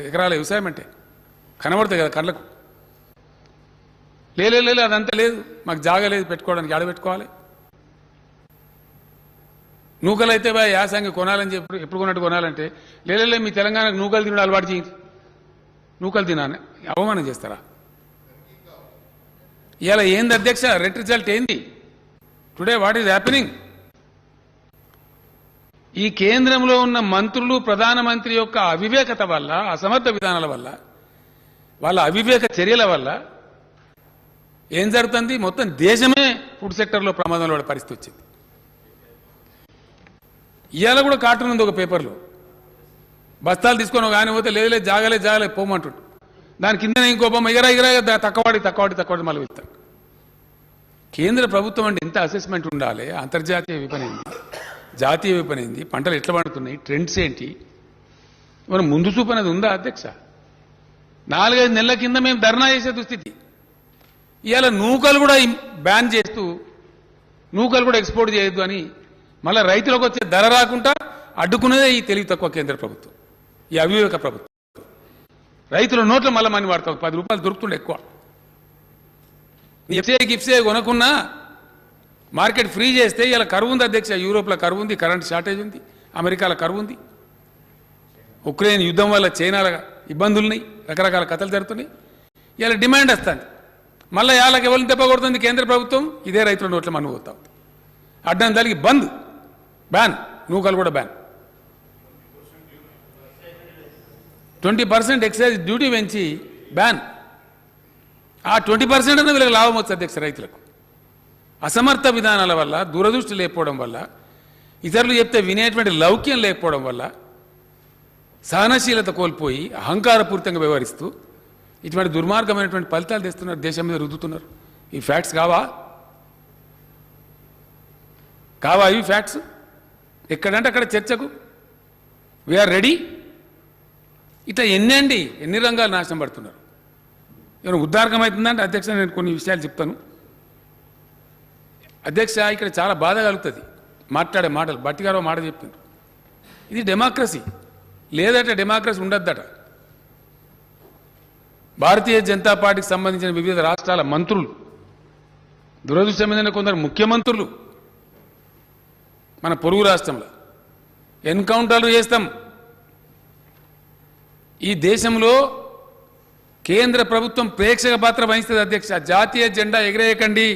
ఎకరాల వ్యవసాయం అంటే, కనబడుతుంది కదా కళ్ళకు. లేదు అదంతా లేదు, మాకు జాగా లేదు పెట్టుకోవడానికి, ఆడ పెట్టుకోవాలి. నూకలు అయితే బా యాసంగి కొనాలని చెప్పి ఎప్పుడు కొన్నట్టు కొనాలంటే లేదు మీ తెలంగాణకు నూకలు తినడం అలవాటు చేయండి, నూకలు తినాలని అవమానం చేస్తారా? ఇలా ఏంది అధ్యక్ష రెట్ రిజల్ట్ ఏంది? Today what is happening? ఈ కేంద్రంలో ఉన్న మంత్రులు ప్రధానమంత్రి యొక్క అవివేకత వల్ల, అసమర్థ విధానాల వల్ల, వాళ్ళ అవివేక చర్యల వల్ల ఏం జరుగుతుంది? మొత్తం దేశమే ఫుడ్ సెక్టర్లో ప్రమాదంలో పడే పరిస్థితి వచ్చింది. ఇవాళ కూడా కార్టూన్ ఉంది ఒక పేపర్లో, బస్తాలు తీసుకొని ఒక ఆయన పోతే లేదు జాగలే పోమంటుండు, దాని కిందనే ఇంకో బొమ్మ ఎగరా తక్కువడి మళ్ళీ వెళ్తారు. కేంద్ర ప్రభుత్వం అంటే ఎంత అసెస్మెంట్ ఉండాలి? అంతర్జాతీయ విపణింది, జాతీయ విపణింది, పంటలు ఎట్లా పండుతున్నాయి, ట్రెండ్స్ ఏంటి, మనం ముందు చూపు అనేది ఉందా అధ్యక్ష? 4-5 నెలల కింద మేము ధర్నా చేసే దుస్థితి. ఇవాళ నూకలు కూడా బ్యాన్ చేస్తూ, నూకలు కూడా ఎక్స్పోర్ట్ చేయొద్దు అని మళ్ళీ రైతులకు వచ్చే ధర రాకుండా అడ్డుకునేదే ఈ తెలివి తక్కువ కేంద్ర ప్రభుత్వం, ఈ అవివేక ప్రభుత్వం. రైతుల నోట్లో మళ్ళీ మనీ వాడతాం, 10 రూపాయలు దొరుకుతుండే ఎక్కువ. గిఫ్ట్సే కొనకున్నా మార్కెట్ ఫ్రీ చేస్తే ఇలా కరువు ఉంది అధ్యక్ష. యూరోప్లో కరువు ఉంది, కరెంట్ షార్టేజ్ ఉంది, అమెరికాలో కరువు ఉంది, ఉక్రెయిన్ యుద్ధం వల్ల చైనాల ఇబ్బందులున్నాయి, రకరకాల కథలు జరుగుతున్నాయి. ఇలా డిమాండ్ వస్తుంది, మళ్ళీ వాళ్ళకి ఎవరిని దెబ్బ కొడుతుంది కేంద్ర ప్రభుత్వం? ఇదే రైతుల నోట్లో మనం పోతాం. అడ్డం దానికి బంద్, బ్యాన్, నూకలు కూడా బ్యాన్. 20% ఎక్సైజ్ డ్యూటీ పెంచి బ్యాన్. ఆ 20% అన్న వీళ్ళకి లాభం వస్తుంది అధ్యక్ష రైతులకు. అసమర్థ విధానాల వల్ల, దూరదృష్టి లేకపోవడం వల్ల, ఇతరులు చెప్తే వినేటువంటి లౌక్యం లేకపోవడం వల్ల, సహనశీలత కోల్పోయి అహంకారపూరితంగా వ్యవహరిస్తూ ఇటువంటి దుర్మార్గమైనటువంటి ఫలితాలు తెస్తున్నారు, దేశం మీద రుద్దుతున్నారు. ఈ ఫ్యాక్ట్స్ కావా ఇవి ఫ్యాక్ట్స్? ఎక్కడంటే అక్కడ చర్చకు వీఆర్ రెడీ. ఇట్లా ఎన్ని రంగాలు నాశనం పడుతున్నారు. ఏమైనా ఉద్దారకం అవుతుందంటే అధ్యక్ష నేను కొన్ని విషయాలు చెప్తాను అధ్యక్ష. ఇక్కడ చాలా బాధ కలుగుతుంది మాట్లాడే మాటలు. భట్టి గారు మాట చెప్తున్నారు, ఇది డెమోక్రసీ లేదట, డెమోక్రసీ ఉండద్దట. భారతీయ జనతా పార్టీకి సంబంధించిన వివిధ రాష్ట్రాల మంత్రులు, దురదృష్టమైన కొందరు ముఖ్యమంత్రులు మన పొరుగు రాష్ట్రంలో ఎన్కౌంటర్లు చేస్తాం. ఈ దేశంలో కేంద్ర ప్రభుత్వం ప్రేక్షక పాత్ర వహిస్తుంది అధ్యక్ష. జాతీయ జెండా ఎగిరేయకండి,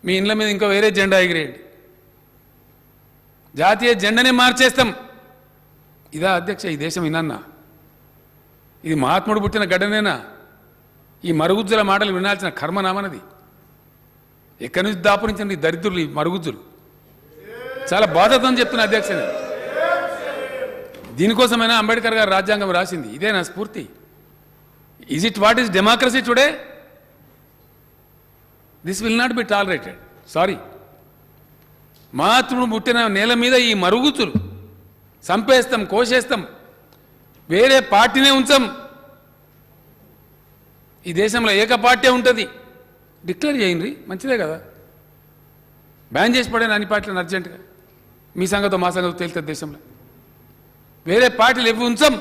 మీ ఇండ్ల మీద ఇంకో వేరే జెండా ఎగిరేయండి, జాతీయ జెండానే మార్చేస్తాం. ఇదా అధ్యక్ష ఈ దేశం? ఇనన్నా ఇది మహాత్ముడు పుట్టిన గడ్డనేనా? ఈ మరుగుజ్జుల మాటలు వినాల్సిన కర్మనామనది. ఎక్కడి నుంచి దాపురించండి దరిద్రులు ఈ మరుగుజ్జులు? చాలా బాధతో చెప్తున్నా అధ్యక్ష. దీనికోసమైనా అంబేద్కర్ గారు రాజ్యాంగం రాసింది, ఇదే నా స్ఫూర్తి. Is it what is democracy today? This will not be tolerated. Sorry, మహాత్ముడు పుట్టిన నేల మీద ఈ మరుగుజ్జులు చంపేస్తాం, కోసేస్తాం, వేరే పార్టీనే ఉంచాం. ఈ దేశంలో ఏక పార్టీ ఉంటుంది, డిక్లేర్ చేయండి, మంచిదే కదా. బ్యాన్ చేసి పడాను అన్ని పార్టీలను అర్జెంటుగా. మీ సంగతో మా సంగతో తేలుతుంది దేశంలో. వేరే పార్టీలు ఎవి ఉంచాం,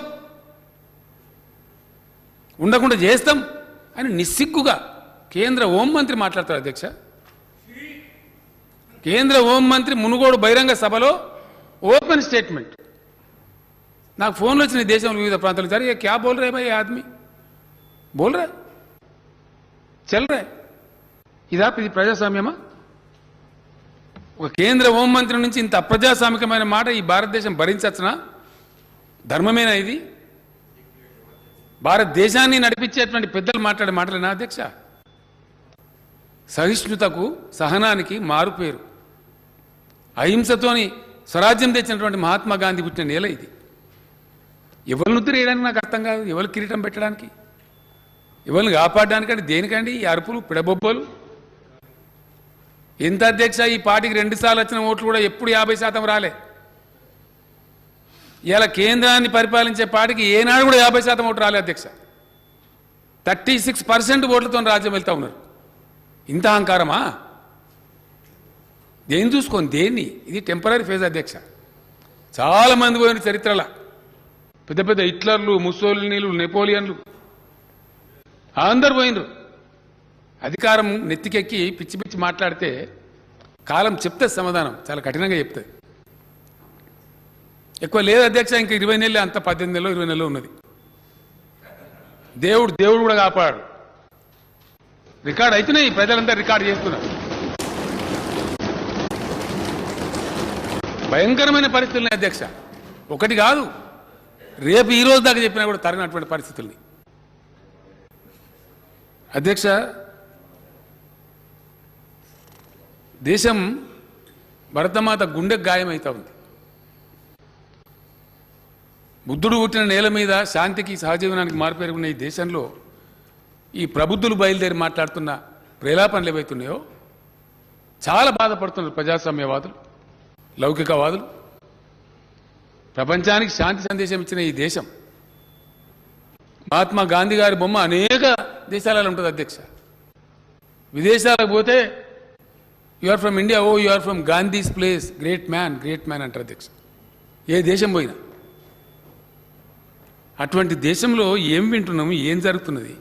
ఉండకుండా చేస్తాం అని నిస్సిగ్గుగా కేంద్ర హోంమంత్రి మాట్లాడతారు అధ్యక్ష. కేంద్ర హోంమంత్రి మునుగోడు బహిరంగ సభలో ఓపెన్ స్టేట్మెంట్. నాకు ఫోన్లు వచ్చినాయి దేశంలో వివిధ ప్రాంతాలు, సరే ఏ క్యా బోల్ రే భాయ్ ఆద్మీ, బోల్ రే చల్ రే. ఇది ప్రజాస్వామ్యమా? ఒక కేంద్ర హోంమంత్రి నుంచి ఇంత అప్రజాస్వామికమైన మాట ఈ భారతదేశం భరించచ్చునా? ధర్మమేనా ఇది? భారతదేశాన్ని నడిపించేటువంటి పెద్దలు మాట్లాడే మాటలేనా అధ్యక్ష? సహిష్ణుతకు, సహనానికి మారుపేరు. అహింసతోని స్వరాజ్యం తెచ్చినటువంటి మహాత్మా గాంధీ పుట్టిన నేల ఇది. ఎవరిని ఉద్ధరేయడానికి నాకు అర్థం కాదు, ఎవరు కిరీటం పెట్టడానికి? ఎవరిని కాపాడడానికంటే దేనికండి ఈ అరుపులు పిడబొబ్బలు? ఎంత అధ్యక్ష ఈ పార్టీకి 2 సార్లు వచ్చిన ఓట్లు కూడా ఎప్పుడు 50% రాలే. ఇలా కేంద్రాన్ని పరిపాలించే పార్టీకి ఏనాడు కూడా 50% ఓట్లు రాలే అధ్యక్ష. 36% ఓట్లతో రాజ్యం వెళ్తా ఉన్నారు. ఇంత అహంకారమా? దేన్ని చూసుకొని దేన్ని? ఇది టెంపరీ ఫేజ్ అధ్యక్ష. చాలా మంది పోయిన చరిత్రల పెద్ద పెద్ద హిట్లర్లు, ముస్సోలినీలు, నెపోలియన్లు అందరు పోయినరు. అధికారం నెత్తికెక్కి పిచ్చి పిచ్చి మాట్లాడితే కాలం చెప్తే సమాధానం చాలా కఠినంగా చెప్తుంది. ఎక్కువ లేదు అధ్యక్ష, ఇంకా 20 నెలలు, అంత 18 నెలలో 20 నెలలో ఉన్నది. దేవుడు కూడా కాపాడు. రికార్డ్ అవుతున్నాయి, ప్రజలంతా రికార్డు చేస్తున్నారు. భయంకరమైన పరిస్థితులని అధ్యక్ష, ఒకటి కాదు, రేపు ఈ రోజు దాకా చెప్పినా కూడా తరిగినటువంటి పరిస్థితుల్ని. అధ్యక్ష, దేశం భరతమాత గుండెకు గాయమవుతా ఉంది. బుద్ధుడు పుట్టిన నేల మీద శాంతికి, సహజీవనానికి మార్పేరుకున్న ఈ దేశంలో ఈ ప్రబుద్ధులు బయలుదేరి మాట్లాడుతున్న ప్రేలాపనలు ఏవైతున్నాయో చాలా బాధపడుతున్నారు ప్రజాస్వామ్యవాదులు, లౌకికవాదులు. ప్రపంచానికి శాంతి సందేశం ఇచ్చిన ఈ దేశం, మహాత్మా గాంధీ గారి బొమ్మ అనేక దేశాలలో ఉంటుంది అధ్యక్ష. విదేశాలకు పోతే you are from India, O you are from Gandhi's place, great man అంటారు అధ్యక్ష. ఏ దేశం పోయినా అటువంటి దేశంలో ఏం వింటున్నాము, ఏం జరుగుతున్నది?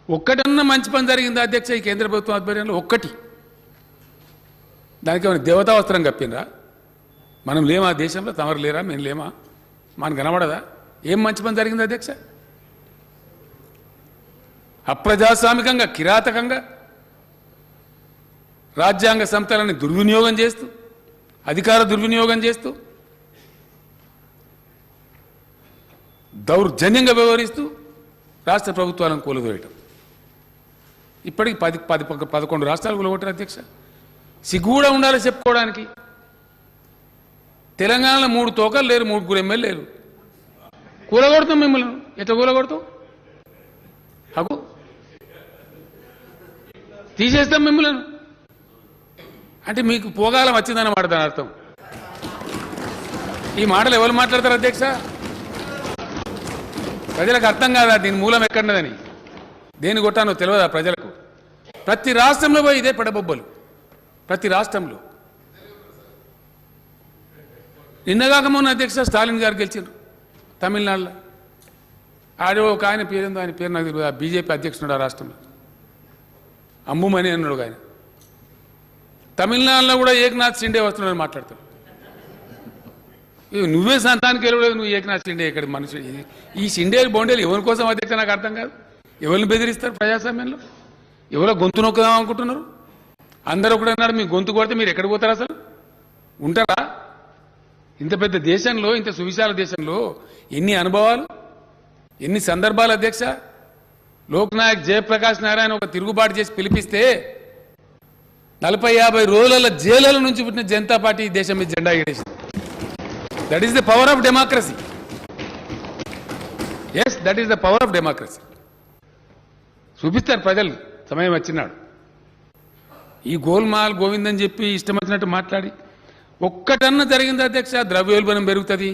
ఒక్కటన్నా మంచి పని జరిగిందా అధ్యక్ష ఈ కేంద్ర ప్రభుత్వం ఆధ్వర్యంలో? ఒక్కటి. దానికి ఏమైనా దేవతా వస్త్రం కప్పినరా? మనం లేమా దేశంలో? తమరు లేరా? మేము లేమా? మనకు కనబడదా? ఏం మంచి పని జరిగింది అధ్యక్ష? అప్రజాస్వామికంగా, కిరాతకంగా రాజ్యాంగ సంస్థలని దుర్వినియోగం చేస్తూ, అధికార దుర్వినియోగం చేస్తూ, దౌర్జన్యంగా వ్యవహరిస్తూ రాష్ట్ర ప్రభుత్వాలను కూలదోయటం. ఇప్పటికి 11 రాష్ట్రాలు కూలగొట్టారు అధ్యక్ష. సిగ్గు కూడా ఉండాలి చెప్పుకోవడానికి. తెలంగాణలో 3 తోకలు లేరు, 3 ఎమ్మెల్యేలు. కూలగొడతాం మిమ్మల్ని. ఎట్లా కూలగొడతాం? హకు తీసేస్తాం మిమ్మల్ని అంటే మీకు పోగాలం వచ్చిందన్నమాట దాని అర్థం. ఈ మాటలు ఎవరు మాట్లాడతారు అధ్యక్ష? ప్రజలకు అర్థం కాదా దీని మూలం ఎక్కడున్నదని? దేని కొట్టానో తెలియదా ప్రజలకు? ప్రతి రాష్ట్రంలో పోయి ఇదే పెడబొబ్బలు. ప్రతి రాష్ట్రంలో. నిన్నగాక మొన్న అధ్యక్ష స్టాలిన్ గారు గెలిచారు తమిళనాడులో. ఆడో ఒక ఆయన పేరుందో, ఆయన పేరు నాకు తెలియదు, బీజేపీ అధ్యక్షుడు ఆ రాష్ట్రంలో, అమ్ముమని అన్నాడు ఆయన. తమిళనాడులో కూడా ఏకనాథ్ షిండే వస్తున్నాడని మాట్లాడతాడు. నువ్వే సంతానికి వెళ్ళలేదు, నువ్వు ఏకనాథ్ షిండే ఇక్కడ మనుషులు. ఈ షిండేలు బొండేలు ఎవరి కోసం అధ్యక్ష నాకు అర్థం కాదు. ఎవరిని బెదిరిస్తారు ప్రజాస్వామ్యంలో? ఎవరో గొంతు నొక్కుదాం అనుకుంటున్నారు? అందరూ ఒకటి అన్నారు, మీ గొంతు కొడితే మీరు ఎక్కడికి పోతారు? అసలు ఉంటారా? ఇంత పెద్ద దేశంలో, ఇంత సువిశాల దేశంలో ఎన్ని అనుభవాలు, ఎన్ని సందర్భాలు అధ్యక్ష. లోక్నాయక్ జయప్రకాష్ నారాయణ ఒక తిరుగుబాటు చేసి పిలిపిస్తే 40-50 రోజుల జైలుల నుంచి పుట్టిన జనతా పార్టీ ఈ దేశం మీద జెండా ఎగరేసింది. That is the power of democracy. Yes, that is the power of democracy. చూపిస్తారు ప్రజలు సమయం వచ్చినాడు. ఈ గోల్మాల్ గోవిందని చెప్పి ఇష్టం వచ్చినట్టు మాట్లాడి ఒక్కటన్నా జరిగింది అధ్యక్ష? ద్రవ్యోల్బణం పెరుగుతుంది,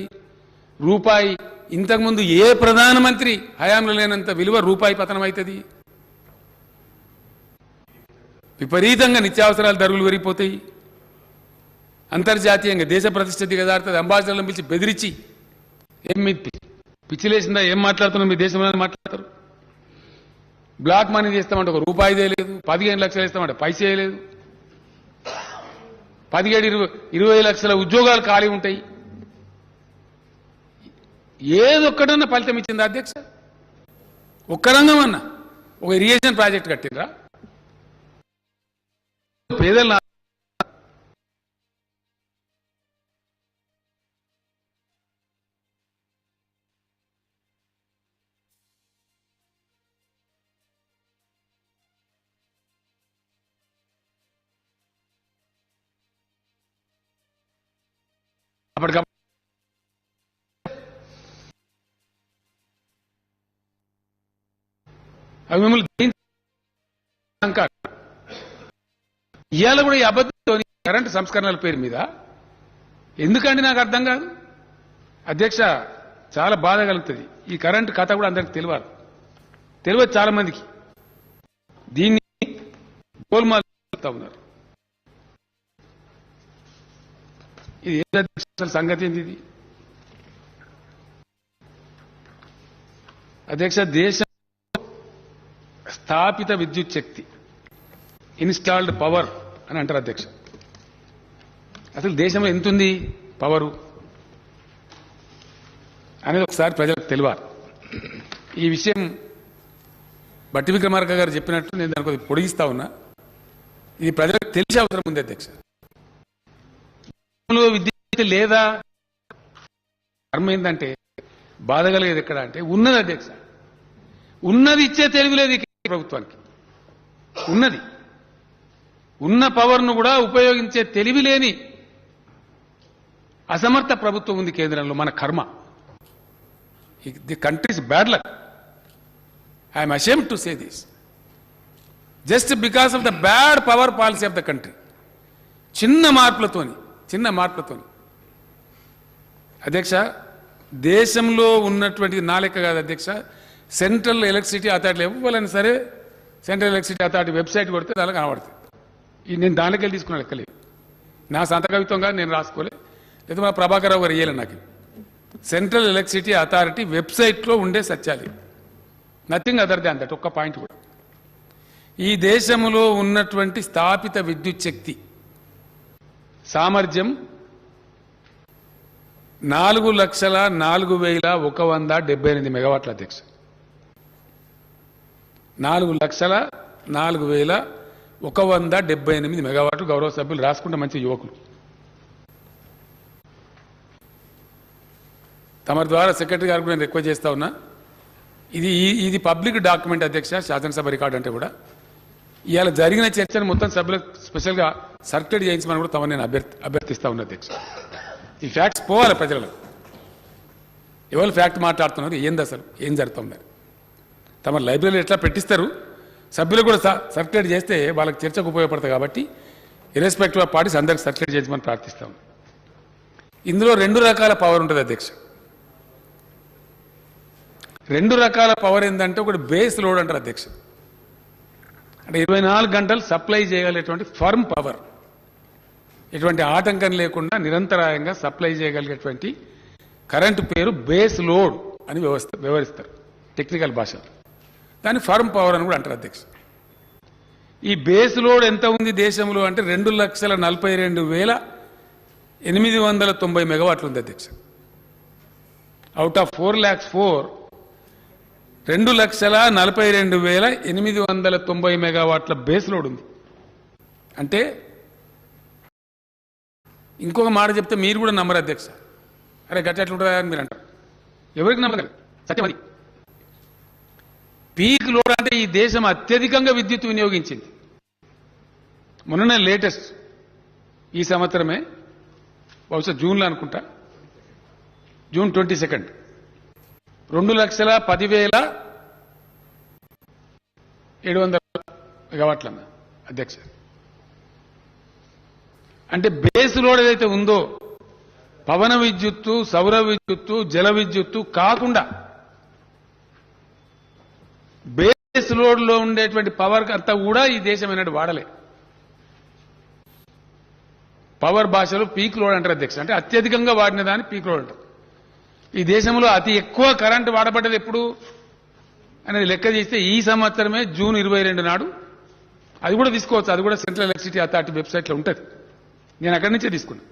రూపాయి ఇంతకుముందు ఏ ప్రధానమంత్రి హయాంలో లేనంత విలువ రూపాయి పతనం అవుతుంది, విపరీతంగా నిత్యావసరాల ధరలు పెరిగిపోతాయి, అంతర్జాతీయంగా దేశ ప్రతిష్ట దిగజారుతుంది. అంబాసిడర్లను పిలిచి బెదిరించి ఏం మీ పిచ్చిలేసిందా, ఏం మాట్లాడుతున్నా మీ దేశంలో మాట్లాడతారు. బ్లాక్ మనీ చేస్తామంటే ఒక రూపాయి లేదు, 15 లక్షలు ఇస్తామంటే పైసే లేదు, 17-20 లక్షల ఉద్యోగాలు ఖాళీ ఉంటాయి. ఏదొక్కడన్నా ఫలితం ఇచ్చిందా అధ్యక్ష? ఒక్క రంగం అన్నా ఒక ఇరిగేషన్ ప్రాజెక్ట్ కట్టిండ్రా? పేదలు అప్పటికప్పుడు అవి మిమ్మల్ని ఇవాళ కూడా ఈ అబద్ధంతో కరెంటు సంస్కరణల పేరు మీద ఎందుకండి నాకు అర్థం కాదు అధ్యక్ష. చాలా బాధ కలుగుతుంది. ఈ కరెంటు కథ కూడా అందరికి తెలియదు చాలా మందికి. దీన్ని గోల్మాల్ ఉన్నారు. ఇది ఏ సంగతి ఏంది ఇది అధ్యక్ష? దేశం స్థాపిత విద్యుత్ శక్తి ఇన్స్టాల్డ్ పవర్ అని అంటారు అధ్యక్ష. అసలు దేశంలో ఎంతుంది పవరు అనేది ఒకసారి ప్రజలకు తెలియాలి. ఈ విషయం బట్టి విక్రమార్క గారు చెప్పినట్టు నేను దానికి కొద్దిగా పొడిగిస్తా ఉన్నా. ఇది ప్రజలకు తెలిసే అవసరం ఉంది అధ్యక్ష. విద్యుత్ లేదా కర్మ ఏంటంటే బాధ కలిగేది ఎక్కడ అంటే ఉన్నది అధ్యక్ష. ఉన్నది ఇచ్చే తెలివి లేదు ప్రభుత్వానికి. ఉన్న పవర్ను కూడా ఉపయోగించే తెలివి లేని అసమర్థ ప్రభుత్వం ఉంది కేంద్రంలో. మన కర్మ. The countries bad luck. I'm ashamed to say this just because of the bad power policy of the country. చిన్న మార్పులతోని అధ్యక్ష దేశంలో ఉన్నటువంటి నా లెక్క కాదు అధ్యక్ష. సెంట్రల్ ఎలక్ట్రిసిటీ అథారిటీ ఇవ్వాలని సరే సెంట్రల్ ఎలక్ట్రిసిటీ అథారిటీ వెబ్సైట్ కొడితే దానిలో కనబడుతుంది. నేను దానిలోకి వెళ్ళి తీసుకున్న లెక్కలేదు. నా సంత కవిత్వంగా నేను రాసుకోలే, లేదా మా ప్రభాకర్ రావు గారు ఇయ్యాలి నాకు. సెంట్రల్ ఎలక్ట్రిసిటీ అథారిటీ వెబ్సైట్లో ఉండే సత్యాలు. Nothing other than that. ఒక్క పాయింట్ కూడా. ఈ దేశంలో ఉన్నటువంటి స్థాపిత విద్యుత్ శక్తి సామర్థ్యం 4,04,178 మెగావాట్ల అధ్యక్ష. 4,04,178 మెగావాట్లు. గౌరవ సభ్యులు రాసుకుంటే మంచి యువకులు. తమ ద్వారా సెక్రటరీ గారికి నేను రిక్వెస్ట్ చేస్తా ఉన్నా. ఇది పబ్లిక్ డాక్యుమెంట్ అధ్యక్ష. శాసనసభ రికార్డు అంటే కూడా ఇవాళ జరిగిన చర్చను మొత్తం సభ్యులకు స్పెషల్గా సర్క్యులేట్ చేయించమని కూడా తమ నేను అభ్యర్థిస్తా ఉన్నా అధ్యక్ష. ఈ ఫ్యాక్ట్స్ పోవాలి ప్రజలకు. ఎవరు ఫ్యాక్ట్ మాట్లాడుతున్నారు, ఏంది అసలు ఏం జరుగుతుంది. తమ లైబ్రరీలో ఎట్లా పెట్టిస్తారు సభ్యులకు కూడా సర్క్యులేట్ చేస్తే వాళ్ళకి చర్చకు ఉపయోగపడతాయి. కాబట్టి ఇర్రెస్పెక్టివ్ ఆఫ్ పార్టీస్ అందరికి సర్క్యులేట్ చేయమని ప్రార్థిస్తాం. ఇందులో 2 రకాల పవర్ ఉంటుంది అధ్యక్ష. 2 రకాల పవర్ ఏంటంటే ఒకటి బేస్ లోడ్ అంటారు అధ్యక్ష. అంటే 24 గంటలు సప్లై చేయగలిగేటువంటి ఫర్మ్ పవర్, ఎటువంటి ఆటంకం లేకుండా నిరంతరాయంగా సప్లై చేయగలిగేటువంటి కరెంటు పేరు బేస్ లోడ్ అని వ్యవహరిస్తారు టెక్నికల్ భాషలో. దాన్ని ఫర్మ్ పవర్ అని కూడా అంటారు అధ్యక్ష. ఈ బేస్ లోడ్ ఎంత ఉంది దేశంలో అంటే 2,42,890 మెగావాట్లు ఉంది అధ్యక్ష. అవుట్ ఆఫ్ 4,04,000 2,42,890 మెగావాట్ల బేస్ లోడ్ ఉంది. అంటే ఇంకొక మాట చెప్తే మీరు కూడా నమ్మరు అధ్యక్ష. అరే గట్టి ఎట్లుంటుందా అని మీరు అంటారు. ఎవరికి నమ్మరు, సత్యం అది. పీక్ లోడ్ అంటే ఈ దేశం అత్యధికంగా విద్యుత్ వినియోగించింది. మొన్ననే లేటెస్ట్ ఈ సంవత్సరమే బహుశా జూన్లో అనుకుంటా, జూన్ 22 2,10,700 మెగావాట్ల అధ్యక్ష. అంటే బేస్ లోడ్ ఏదైతే ఉందో పవన విద్యుత్తు, సౌర విద్యుత్తు, జల విద్యుత్తు కాకుండా బేస్ లోడ్ లో ఉండేటువంటి పవర్ అంతా కూడా ఈ దేశం అనేది వాడలే. పవర్ భాషలో పీక్ లోడ్ అంటారు అధ్యక్ష. అంటే అత్యధికంగా వాడిన దాన్ని పీక్ లోడ్ అంటారు. ఈ దేశంలో అతి ఎక్కువ కరెంటు వాడబడ్డది ఎప్పుడు అనేది లెక్క చేస్తే ఈ సంవత్సరమే జూన్ 22 నాడు. అది కూడా తీసుకోవచ్చు, అది కూడా సెంట్రల్ ఎలక్ట్రిసిటీ అథారిటీ వెబ్సైట్లో ఉంటుంది. నేను అక్కడి నుంచే తీసుకున్నా.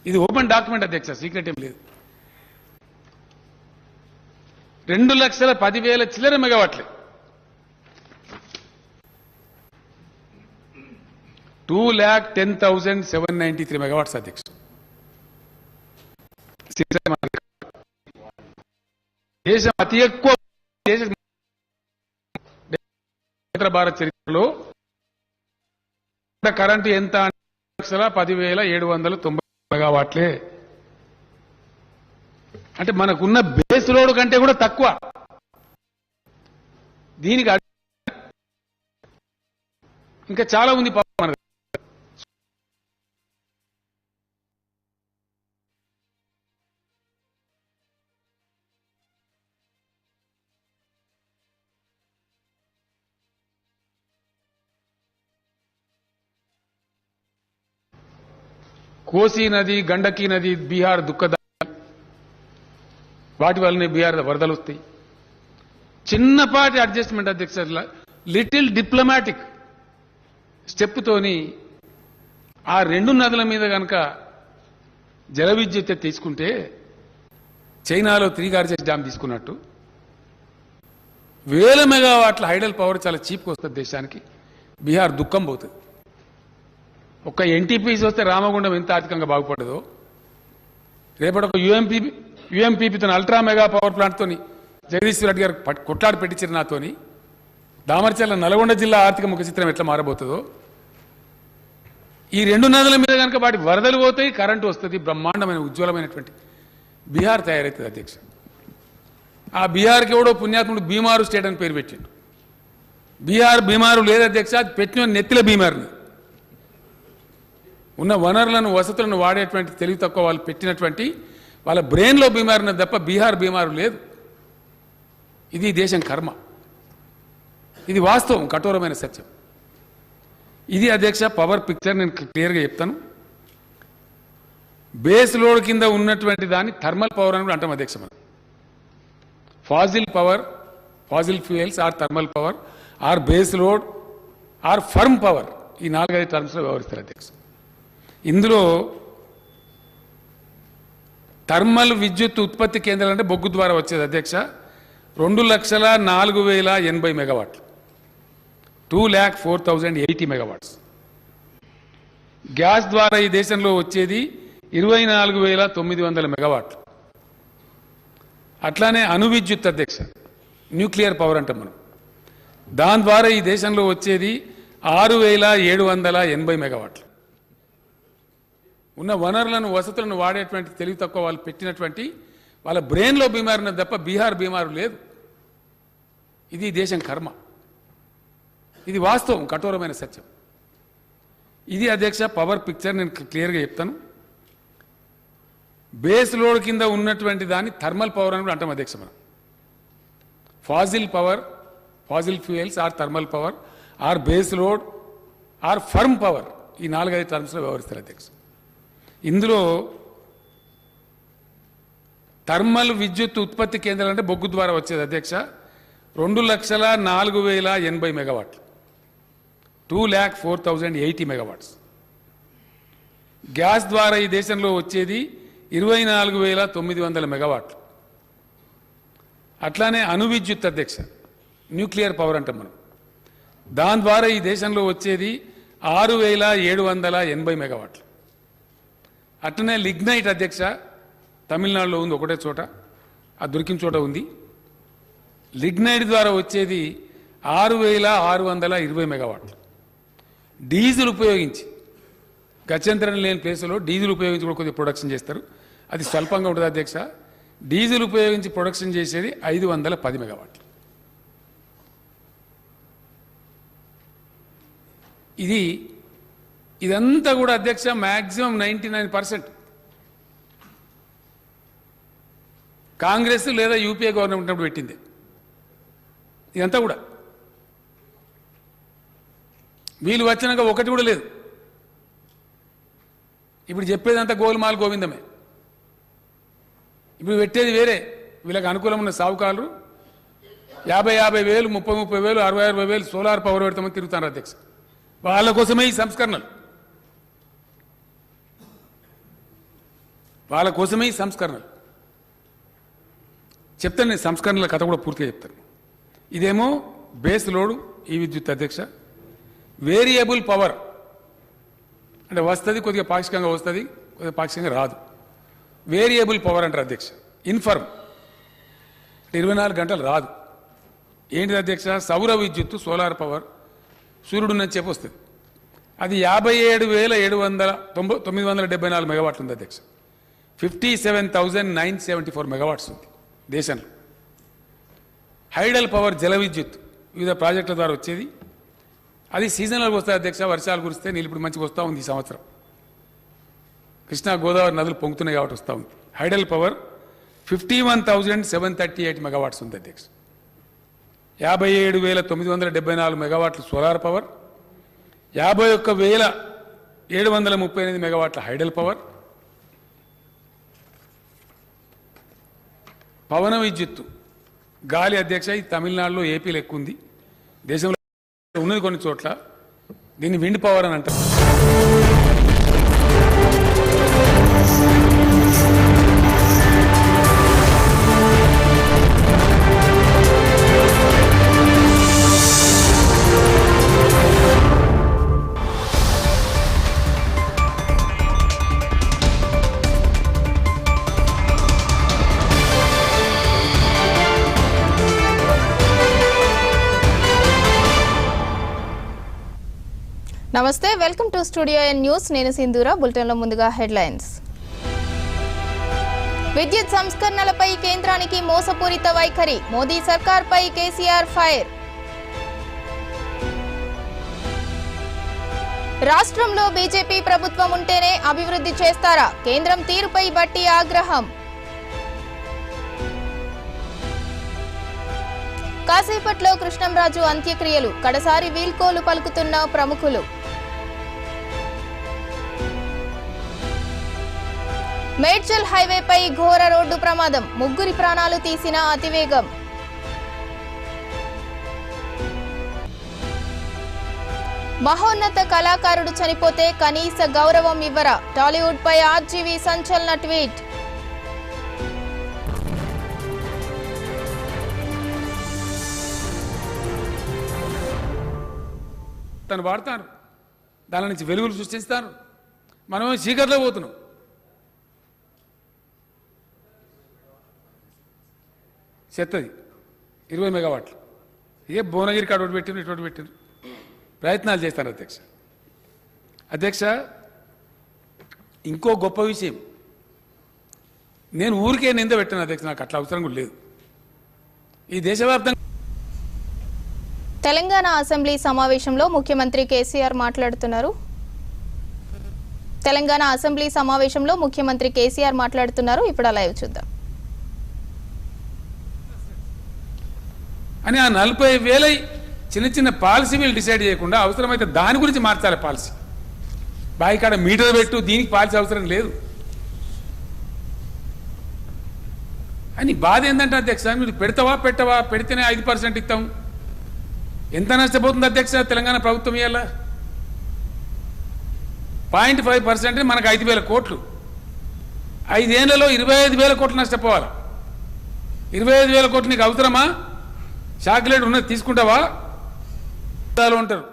ఇది ఓపెన్ డాక్యుమెంట్ అధ్యక్ష, సీక్రెట్ ఏం లేదు. 2,10,000 చిల్లర మెగావాట్లే. 2,10,793 మెగావాట్స్ అధ్యక్ష. దేశం అతి ఎక్కువ భారత చరిత్రలో కరెంటు ఎంత 10,790 మెగావాట్లే. అంటే మనకున్న బేస్ లోడ్ కంటే కూడా తక్కువ. దీనికి ఇంకా చాలా ఉంది పాపం మన దగ్గర. కోసి నది, గండకీ నది బీహార్ దుఃఖద, వాటి వల్లనే బీహార్ వరదలు వస్తాయి. చిన్నపాటి అడ్జస్ట్మెంట్ అధ్యక్ష, లిటిల్ డిప్లొమాటిక్ స్టెప్ తోని ఆ రెండు నదుల మీద గనక జల విద్యుత్ తీసుకుంటే చైనాలో 3 గార్జెస్ డ్యామ్ తీసుకున్నట్టు వేల మెగావాట్ల హైడల్ పవర్ చాలా చీప్గా వస్తుంది దేశానికి. బీహార్ దుఃఖం పోతుంది. ఒక్క ఎన్టీపీసీ వస్తే రామగుండం ఎంత ఆర్థికంగా బాగుపడదో, రేపటి ఒక యుఎంపీపీతో అల్ట్రా మెగా పవర్ ప్లాంట్తో జగదీశ్వర్ రెడ్డి గారు కొట్లాడి పెట్టించారు నాతోని. దామరచర్ల నల్గొండ జిల్లా ఆర్థిక ముఖ చిత్రం ఎట్లా మారబోతుందో. ఈ రెండు నదుల మీద కనుక వాటి వరదలు పోతాయి, కరెంటు వస్తుంది, బ్రహ్మాండమైన ఉజ్వలమైనటువంటి బీహార్ తయారవుతుంది అధ్యక్ష. ఆ బీహార్కి ఎవడో పుణ్యాత్ముడు బీమారు స్టేట్ అని పేరు పెట్టిండు. బీహార్ బీమారు లేదు అధ్యక్ష, అది పెట్టిన నెత్తిల బీమారుని. ఉన్న వనరులను వసతులను వాడేటువంటి తెలివి తక్కువ వాళ్ళు పెట్టినటువంటి వాళ్ళ బ్రెయిన్లో బీమారున్నది తప్ప బీహార్ బీమారు లేదు. ఇది దేశం కర్మ. ఇది వాస్తవం, కఠోరమైన సత్యం. ఇది అధ్యక్ష పవర్ పిక్చర్. నేను క్లియర్గా చెప్తాను. బేస్ లోడ్ కింద ఉన్నటువంటి దాన్ని థర్మల్ పవర్ అని కూడా అంటాం అధ్యక్ష. మనం fossil power, fossil fuels or thermal power or base load or firm power, ఈ 4-5 టర్మ్స్లో వ్యవహరిస్తారు అధ్యక్ష. ఇందులో థర్మల్ విద్యుత్ ఉత్పత్తి కేంద్రాలు అంటే బొగ్గు ద్వారా వచ్చేది అధ్యక్ష 2,04,080 మెగావాట్లు, 2,04,080 మెగావాట్స్. గ్యాస్ ద్వారా ఈ దేశంలో వచ్చేది 24,900 మెగావాట్లు. అట్లానే అణు విద్యుత్ అధ్యక్ష, న్యూక్లియర్ పవర్ అంటాం మనం, దాని ద్వారా ఈ దేశంలో వచ్చేది 6,780 మెగావాట్లు. ఉన్న వనరులను వసతులను వాడేటువంటి తెలివి తక్కువ వాళ్ళు పెట్టినటువంటి వాళ్ళ బ్రెయిన్లో బీమారున్నది తప్ప బీహార్ బీమారు లేదు. ఇది దేశం కర్మ. ఇది వాస్తవం, కఠోరమైన సత్యం. ఇది అధ్యక్ష పవర్ పిక్చర్. నేను క్లియర్గా చెప్తాను. బేస్ లోడ్ కింద ఉన్నటువంటి దాన్ని థర్మల్ పవర్ అని కూడా అంటాం అధ్యక్ష. మనం fossil power, fossil fuels or thermal power or base load or firm power, ఈ 4-5 టర్మ్స్లో వ్యవహరిస్తారు అధ్యక్ష. ఇందులో థర్మల్ విద్యుత్ ఉత్పత్తి కేంద్రాలు అంటే బొగ్గు ద్వారా వచ్చేది అధ్యక్ష 2,04,080 మెగావాట్లు, 2,04,080 మెగావాట్స్. గ్యాస్ ద్వారా ఈ దేశంలో వచ్చేది 24,900 మెగావాట్లు. అట్లానే అణు విద్యుత్ అధ్యక్ష, న్యూక్లియర్ పవర్ అంటాం మనం, దాని ద్వారా ఈ దేశంలో వచ్చేది 6,780 మెగావాట్లు. అట్లనే లిగ్నైట్ అధ్యక్ష, తమిళనాడులో ఉంది ఒకటే చోట, ఆ దొరికిన చోట ఉంది. లిగ్నైట్ ద్వారా వచ్చేది 6,620 మెగావాట్లు. డీజిల్ ఉపయోగించి గత్యంతరం లేని ప్లేసులో డీజిల్ ఉపయోగించి కూడా కొద్దిగా ప్రొడక్షన్ చేస్తారు. అది స్వల్పంగా ఉంటుంది అధ్యక్ష. డీజిల్ ఉపయోగించి ప్రొడక్షన్ చేసేది 510 మెగావాట్లు. ఇదంతా కూడా అధ్యక్ష మ్యాక్సిమం 99% కాంగ్రెస్ లేదా యూపీఏ గవర్నమెంట్ అప్పుడు పెట్టింది. ఇదంతా కూడా వీళ్ళు వచ్చినాక ఒకటి కూడా లేదు. ఇప్పుడు చెప్పేదంతా గోల్మాల్ గోవిందమే. ఇప్పుడు పెట్టేది వేరే. వీళ్ళకి అనుకూలమైన సావుకారులు 50,000, 30,000, 60,000 సోలార్ పవర్ పెడతామని తిరుగుతారు అధ్యక్ష. వాళ్ళ కోసమే ఈ సంస్కరణలు, వాళ్ళ కోసమే ఈ సంస్కరణలు. చెప్తాను నేను సంస్కరణల కథ కూడా పూర్తిగా చెప్తాను. ఇదేమో బేస్ లోడ్ ఈ విద్యుత్ అధ్యక్ష. వేరియబుల్ పవర్ అంటే వస్తుంది, కొద్దిగా పాక్షికంగా వస్తుంది, కొద్దిగా పాక్షికంగా రాదు. వేరియబుల్ పవర్ అంటారు అధ్యక్ష. ఇన్ఫర్మ్ 24 గంటలు రాదు. ఏంటిది అధ్యక్ష? సౌర విద్యుత్తు, సోలార్ పవర్, సూర్యుడు నుంచి చెప్పి వస్తుంది. అది 57,974 మెగావాట్లు ఉంది అధ్యక్ష. 57,974 మెగావాట్స్ ఉంది దేశంలో. హైడల్ పవర్ జల విద్యుత్ వివిధ ప్రాజెక్టుల ద్వారా వచ్చేది. అది సీజనల్గా వస్తాయి అధ్యక్ష. వర్షాలు కురిస్తే నీళ్ళు ఇప్పుడు మంచిగా వస్తూ ఉంది. ఈ సంవత్సరం కృష్ణా గోదావరి నదులు పొంగుతున్నాయి కాబట్టి వస్తూ ఉంది. హైడల్ పవర్ 51,738 మెగావాట్స్ ఉంది అధ్యక్ష. 57,974 మెగావాట్లు సోలార్ పవర్, 51,738 మెగావాట్ల హైడల్ పవర్, పవన విద్యుత్తు గాలి అధ్యక్ష. ఇది తమిళనాడులో, ఏపీలో ఎక్కువ ఉంది. దేశంలో ఉన్నది కొన్ని చోట్ల. దీన్ని విండ్ పవర్ అని అంటారు. నమస్తే, welcome to studio N news. నేను సింధూరా. బులెటిన్లో ముందుగా హెడ్లైన్స్. విద్యుత్ సంస్కరణలపై కేంద్రానికి మోసపూరిత వైఖరి, మోదీ సర్కార్పై కేసీఆర్ ఫైర్. రాష్ట్రంలో బీజేపీ ప్రభుత్వం ఉంటేనే అభివృద్ధి చేస్తారా? కేంద్రం తీరుపై బట్టి ఆగ్రహం. కాసేపట్లో కృష్ణంరాజు అంత్యక్రియలు, కడసారి వీల్కోలు పలుకుతున్న ప్రముఖులు. మేడ్చల్ హైవేపై ఘోర రోడ్డు ప్రమాదం, ముగ్గురి ప్రాణాలు తీసిన అతివేగం. మహోన్నత కళాకారుడు చనిపోతే కనీస గౌరవం ఇవ్వరా? టాలీవుడ్ పై ఆర్జీవీ సంచలన ట్వీట్. తను వాడతారు, దాని నుంచి వెలుగులు సృష్టిస్తారు. మనమే చీకట్లో పోతున్నాం. చెత్తది 20 మెగావాట్లు. ఇదే భువనగిరి కాడ ఒకటి పెట్టిండ్రు, ఇటువంటి పెట్టిండ్రు. ప్రయత్నాలు చేస్తారు అధ్యక్ష. అధ్యక్ష, ఇంకో గొప్ప విషయం, నేను ఊరికే నింద పెట్టాను అధ్యక్ష. నాకు అట్లా అవసరం కూడా లేదు. ఈ దేశవ్యాప్తంగా తెలంగాణ అసెంబ్లీ సమావేశంలో ముఖ్యమంత్రి కేసీఆర్ మాట్లాడుతున్నారు. తెలంగాణ అసెంబ్లీ సమావేశంలో ముఖ్యమంత్రి కేసీఆర్ మాట్లాడుతున్నారు. ఇప్పుడు లైవ్ చూద్దాం. అని ఆ 40,000 చిన్న చిన్న పాలసీ వీళ్ళు డిసైడ్ చేయకుండా అవసరమైతే దాని గురించి మార్చాలి పాలసీ. బాయికాడ మీటర్ పెట్టు, దీనికి పాలసీ అవసరం లేదు అని బాధ ఏంటంటే అధ్యక్ష, మీరు పెడతావా పెట్టవా, పెడితేనే 5% ఇస్తాం. ఎంత నష్టపోతుంది అధ్యక్ష తెలంగాణ ప్రభుత్వం? ఇవాళ 0.5% మనకు 5,000 కోట్లు. 5 ఏళ్లలో 25,000 కోట్లు నష్టపోవాలి. 25,000 కోట్లు నీకు అవసరమా? చాక్లెట్ ఉన్నది తీసుకుంటావా ఉంటారు.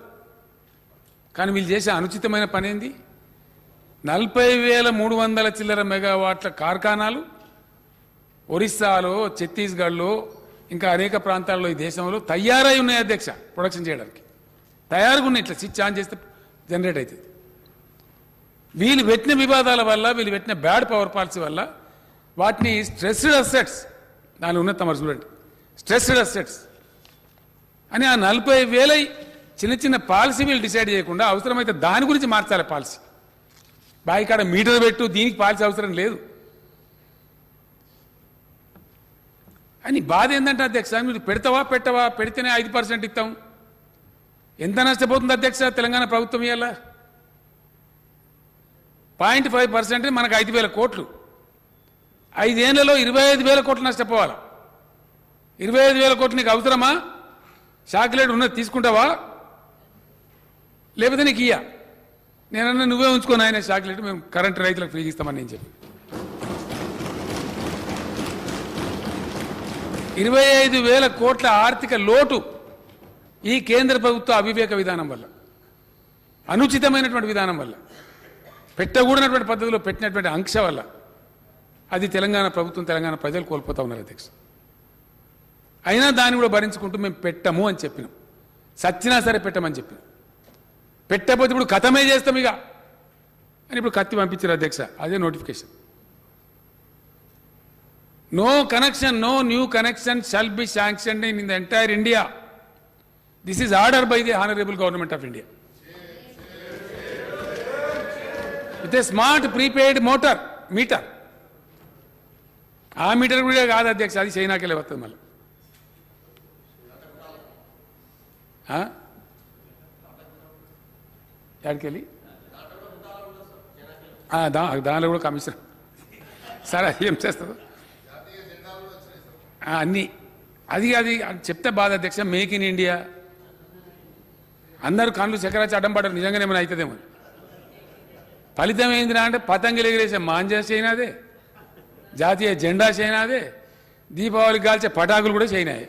కానీ వీళ్ళు చేసే అనుచితమైన పని ఏంది? 40,300 చిల్లర మెగావాట్ల కార్ఖానాలు ఒరిస్సాలో, ఛత్తీస్గఢ్లో, ఇంకా అనేక ప్రాంతాల్లో ఈ దేశంలో తయారై ఉన్నాయి అధ్యక్ష. ప్రొడక్షన్ చేయడానికి తయారుగా ఉన్నాయి. ఇట్లా స్విచ్ ఆన్ చేస్తే జనరేట్ అవుతుంది. వీళ్ళు పెట్టిన వివాదాల వల్ల, వీళ్ళు పెట్టిన బ్యాడ్ పవర్ పాలసీ వల్ల వాటిని స్ట్రెస్డ్ అసెట్స్, దాని ఉన్నది తమరు చూడండి, స్ట్రెస్డ్ అసెట్స్ అని ఆ 40,000 చిన్న చిన్న పాలసీ వీళ్ళు డిసైడ్ చేయకుండా అవసరమైతే దాని గురించి మార్చాలి పాలసీ. బాయికాడ మీటర్ పెట్టు, దీనికి పాలసీ అవసరం లేదు అని బాధ ఏంటంటే అధ్యక్ష, మీరు పెడతావా పెట్టవా, పెడితేనే 5% ఇస్తాం. ఎంత నష్టపోతుంది అధ్యక్ష తెలంగాణ ప్రభుత్వం? ఇవాళ 0.5% మనకు 5,000 కోట్లు. 5 ఏళ్లలో 25,000 కోట్లు నష్టపోవాలి. 25,000 కోట్లు నీకు అవసరమా? చాక్లెట్ ఉన్నది తీసుకుంటావా? లేకపోతే నీకు ఇయ్యా. నేనన్నా నువ్వే ఉంచుకొని ఆయన చాక్లెట్, మేము కరెంట్ రైతులకు ఫ్రీ ఇస్తామని నేను చెప్పి 25,000 కోట్ల ఆర్థిక లోటు ఈ కేంద్ర ప్రభుత్వ అవివేక విధానం వల్ల, అనుచితమైనటువంటి విధానం వల్ల, పెట్టకూడనటువంటి పద్ధతిలో పెట్టినటువంటి ఆంక్ష వల్ల అది తెలంగాణ ప్రభుత్వం, తెలంగాణ ప్రజలు కోల్పోతా ఉన్నారు అధ్యక్ష. అయినా దాన్ని కూడా భరించుకుంటూ మేము పెట్టము అని చెప్పినాం. సచ్చినా సరే పెట్టమని చెప్పినాం. పెట్టకపోతే ఇప్పుడు కథమే చేస్తాం ఇక అని ఇప్పుడు కత్తి పంపించారు అధ్యక్ష. అదే notification. No connection, no new connection shall be sanctioned in the entire India This is ordered by the Honorable Government of India. With a smart prepaid meter. ఆ మీటర్ కూడా కాదు అధ్యక్ష, అది చైనాకెళ్ళి వస్తుంది మళ్ళీ. ఎక్కడికెళ్ళి దానిలో కూడా కమిషన్ సరే అది ఏం చేస్తుందో అన్నీ అది అది చెప్తే బాధ అధ్యక్ష. మేక్ ఇన్ ఇండియా అందరూ కళ్ళు చక్రాచి అడ్డం పడ్డారు, నిజంగానే ఏమైనా అవుతుందేమో. ఫలితం ఏందిరా అంటే పతంగులు ఎగిరేసే మాంజా చైనాదే, జాతీయ జెండా చైనాదే, దీపావళికి కాల్చే పటాకులు కూడా చైనాయే,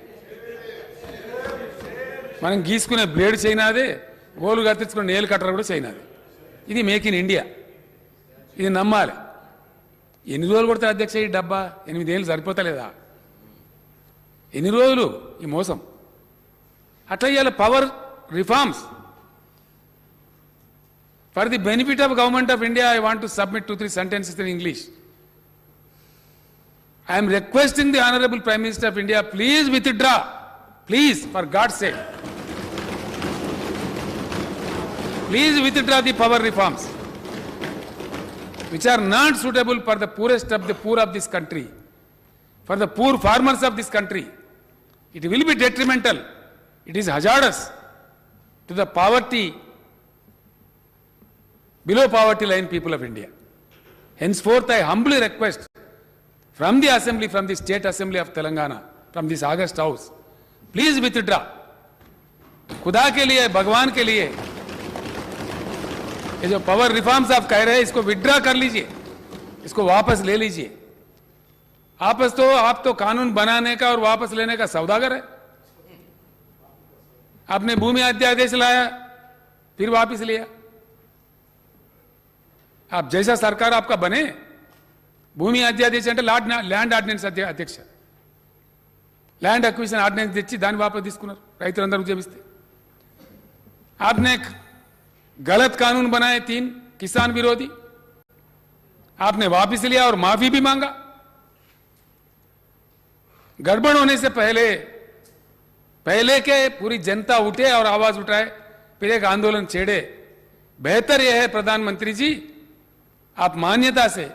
మనం గీసుకునే బ్లేడ్ చైనాదే, గోలు కత్తించుకునే నేలు కట్టరు కూడా చైనాదే. ఇది మేక్ ఇన్ ఇండియా, ఇది నమ్మాలి. ఎన్ని రోజులు కొడతారు అధ్యక్ష ఈ డబ్బా? 8 ఏళ్ళు సరిపోతలేదా? ఎన్ని రోజులు ఈ మోసం? అట్లా ఇవాళ power reforms for the benefit of government of India. I want to submit 2-3 sentences in English. I am requesting the Honorable Prime Minister of India, please withdraw, please, for God's sake, please withdraw the power reforms which are not suitable for the poorest of the poor of this country, for the poor farmers of this country. It will be detrimental, it is hazardous to the poverty, below poverty line people of India. Henceforth I humbly request from the assembly, from the state assembly of Telangana, from this August house, please withdraw. खुदा के लिए, भगवान के लिए, ये जो power reforms आप कह रहे हैं इसको विड्रॉ कर लीजिए, इसको वापस ले लीजिए. आप तो कानून बनाने का और वापस लेने का सौदागर है. आपने भूमि अध्यादेश लाया, फिर वापस लिया. आप जैसा सरकार आपका बने, భూమి అధ్యాదేశ అంటే ల్యాండ్ ఆర్డినెన్స్ అధ్యక్ష, ల్యాండ్ అక్విజిషన్ ఆర్డినెన్స్ తెచ్చి దాన్ని వాపసు తీసుకున్నారు రైతులందరూ ఉద్యమిస్తే. आपने गलत कानून बनाए 3 किसान विरोधी, आपने वापस लिया और माफी भी मांगा. गड़बड़ होने से पहले के पूरी जनता उठे और आवाज उठाए, फिर एक आंदोलन छेड़े. बेहतर यह है प्रधानमंत्री जी, आप मान्यता से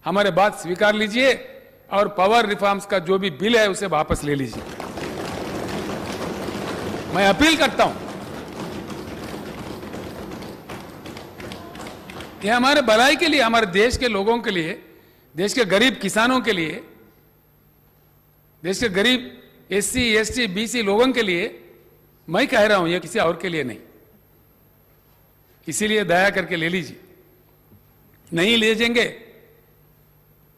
हमारे बात स्वीकार लीजिए और पावर रिफॉर्म्स का जो भी बिल है उसे वापस ले लीजिए. मैं अपील करता हूं, यह हमारे भलाई के लिए, हमारे देश के लोगों के लिए, देश के गरीब किसानों के लिए, देश के गरीब SC, ST, BC लोगों के लिए मैं कह रहा हूं, यह किसी और के लिए नहीं. इसीलिए दया करके ले लीजिए. नहीं ले जाएंगे,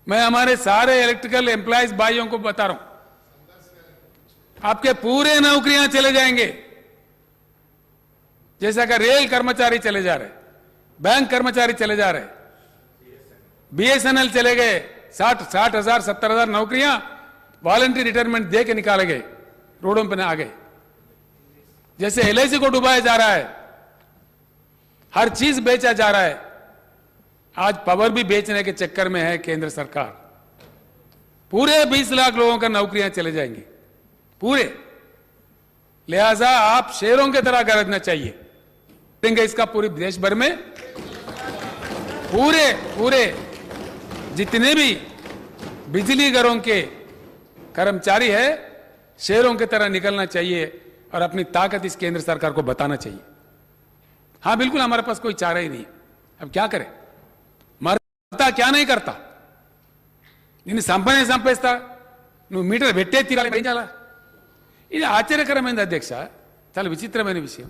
मैं हमारे सारे इलेक्ट्रिकल एम्प्लॉयज भाइयों को बता रहा हूं, आपके पूरे नौकरियां चले जाएंगे. जैसा कि रेल कर्मचारी चले जा रहे, बैंक कर्मचारी चले जा रहे, BSNL चले गए. 60,000 70,000 नौकरियां वॉलंटरी रिटायरमेंट दे के निकाले गए, रोडों पर आ गए. जैसे LIC को डुबाया जा रहा है, हर चीज बेचा जा रहा है, आज पावर भी बेचने के चक्कर में है केंद्र सरकार. पूरे 20 लाख लोगों का नौकरियां चले जाएंगी पूरे. लिहाजा आप शेरों की तरह गरजना चाहिए. देंगे इसका पूरे देश भर में पूरे जितने भी बिजली घरों के कर्मचारी है, शेरों की तरह निकलना चाहिए और अपनी ताकत इस केंद्र सरकार को बताना चाहिए. हां बिल्कुल, हमारे पास कोई चारा ही नहीं. अब क्या करें? మరతా क्या नहीं करता, నిన్ను సంపేస్తా, నువ్వు మీటర్ పెట్టే తీరాలి, ఏం చేయాలా? ఇది ఆశ్చర్యకరమైనది అధ్యక్ష, చాలా విచిత్రమైన విషయం.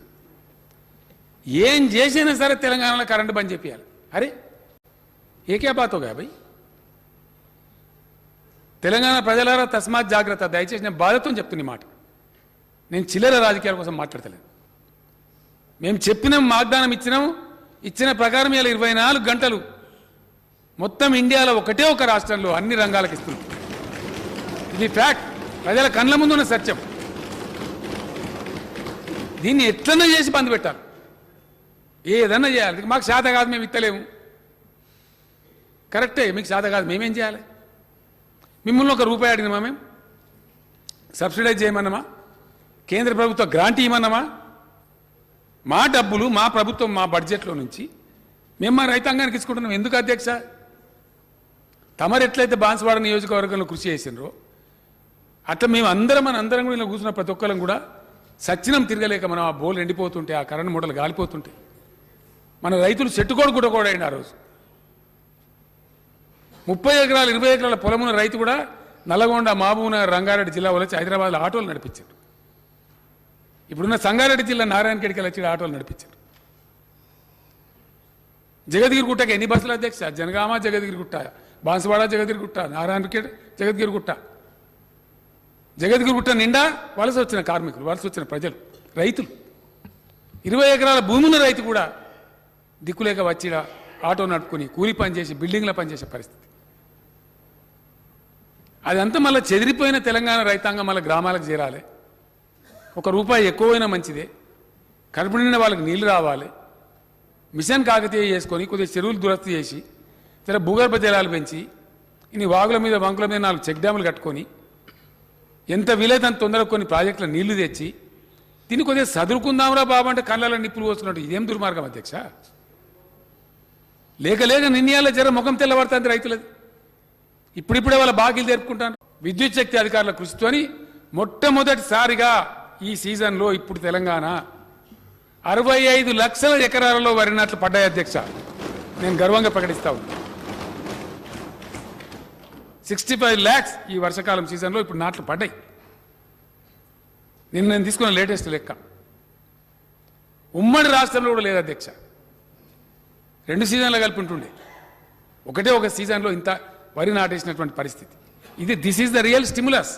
ఏం చేసినా సరే తెలంగాణలో కరెంటు బంద్ చేపియాలి. అరే ఏ క్యా బాత్ హోగా భయ్? తెలంగాణ ప్రజలారా తస్మాత్ జాగ్రత్త. దయచేసి నేను బాధతో చెప్తున్న మాట, నేను చిల్లర రాజకీయాల కోసం మాట్లాడతలేదు. మేము చెప్పినాం, వాగ్దానం ఇచ్చిన ప్రకారం ఇలా 24 గంటలు మొత్తం ఇండియాలో ఒకటే ఒక రాష్ట్రంలో అన్ని రంగాలకు ఇస్తుంది. ఇది ఫ్యాక్ట్, ప్రజల కళ్ళ ముందున్న సత్యం. దీన్ని ఎట్లన్నా చేసి బంద్ పెట్టాలి, ఏదన్నా చేయాలి. మాకు శాత కాదు, మేము ఇత్తలేము. కరెక్టే, మీకు శాత కాదు, మేమేం చేయాలి? మిమ్మల్ని ₹1 అడిగినామా? మేము సబ్సిడైజ్ చేయమన్నామా? కేంద్ర ప్రభుత్వ గ్రాంట్ ఇవ్వమన్నామా? మా డబ్బులు మా ప్రభుత్వం మా బడ్జెట్లో నుంచి మేము మా రైతాంగానికి ఇచ్చుకుంటున్నాం. ఎందుకు అధ్యక్ష? తమరు ఎట్లయితే బాన్సువాడ నియోజకవర్గంలో కృషి చేసినారో అట్లా మేము అందరం కూడా ఇలా కూర్చున్న ప్రతి ఒక్కరం కూడా సచ్చినం తిరగలేక మనం ఆ బోలు ఎండిపోతుంటే ఆ కరెంట్ మూటలు గాలిపోతుంటే మన రైతులు చెట్టుకోడు గుట్టకోడైంది. ఆ రోజు 30 ఎకరాలు 20 ఎకరాల పొలమున్న రైతు కూడా నల్లగొండ, మహబూబ్నగర్, రంగారెడ్డి జిల్లా వచ్చి హైదరాబాద్లో ఆటోలు నడిపించారు. ఇప్పుడున్న సంగారెడ్డి జిల్లా నారాయణఖేడ్కి వచ్చి ఆటోలు నడిపించారు. జగద్గిరిగుట్టకి ఎన్ని బస్సులు అధ్యక్ష? జనగామ, జగద్గిరిగుట్ట, బాన్సువాడ, జగద్గిరిగుట్ట, నారాయణఖేడ్, జగద్గిరిగుట్ట. జగద్గిరిగుట్ట నిండా వలస వచ్చిన కార్మికులు, వలస వచ్చిన ప్రజలు, రైతులు. 20 ఎకరాల భూమి ఉన్న రైతు కూడా దిక్కులేక వచ్చి ఆటో నడుపుకుని కూలి పని చేసి బిల్డింగ్లో పనిచేసే పరిస్థితి. అదంతా మళ్ళీ చెదిరిపోయిన తెలంగాణ రైతాంగం మళ్ళీ గ్రామాలకు చేరాలి. ₹1 ఎక్కువైనా మంచిదే. కడుపు నిండిన వాళ్ళకి నీళ్లు రావాలి. మిషన్ కాకతీయ చేసుకొని కొద్దిగా చెరువులు దురస్తి చేసి ఇతర భూగర్భ జలాలు పెంచి ఇన్ని వాగుల మీద వంకుల మీద 4 చెక్ డ్యాములు కట్టుకొని ఎంత వీలైతే అంత తొందరగా కొన్ని ప్రాజెక్టుల నీళ్లు తెచ్చి దీన్ని కొద్దిగా చదువుకుందాంరా బాబు అంటే కళ్ళలో నిప్పులు పోస్తున్నట్టు ఇదేం దుర్మార్గం అధ్యక్ష? లేక నిర్ణయాల జర ముఖం తెల్లబడుతుంది రైతులది. ఇప్పుడిప్పుడే వాళ్ళ బాకీలు జరుపుకుంటాను. విద్యుత్ శక్తి అధికారుల కృషితోని మొట్టమొదటిసారిగా ఈ సీజన్లో ఇప్పుడు తెలంగాణ 65 లక్షల ఎకరాలలో వరి నాట్లు పడ్డాయి అధ్యక్ష. నేను గర్వంగా ప్రకటిస్తా ఉన్నా. 65 lakhs ఈ వర్షాకాలం సీజన్లో ఇప్పుడు నాట్లు పడ్డాయి. నేను తీసుకున్న లేటెస్ట్ లెక్క. ఉమ్మడి రాష్ట్రంలో కూడా లేదు అధ్యక్ష. 2 సీజన్లు కలిపి ఉంటుండే. ఒక సీజన్లో ఇంత వరి నాటేసినటువంటి పరిస్థితి. This is the real stimulus,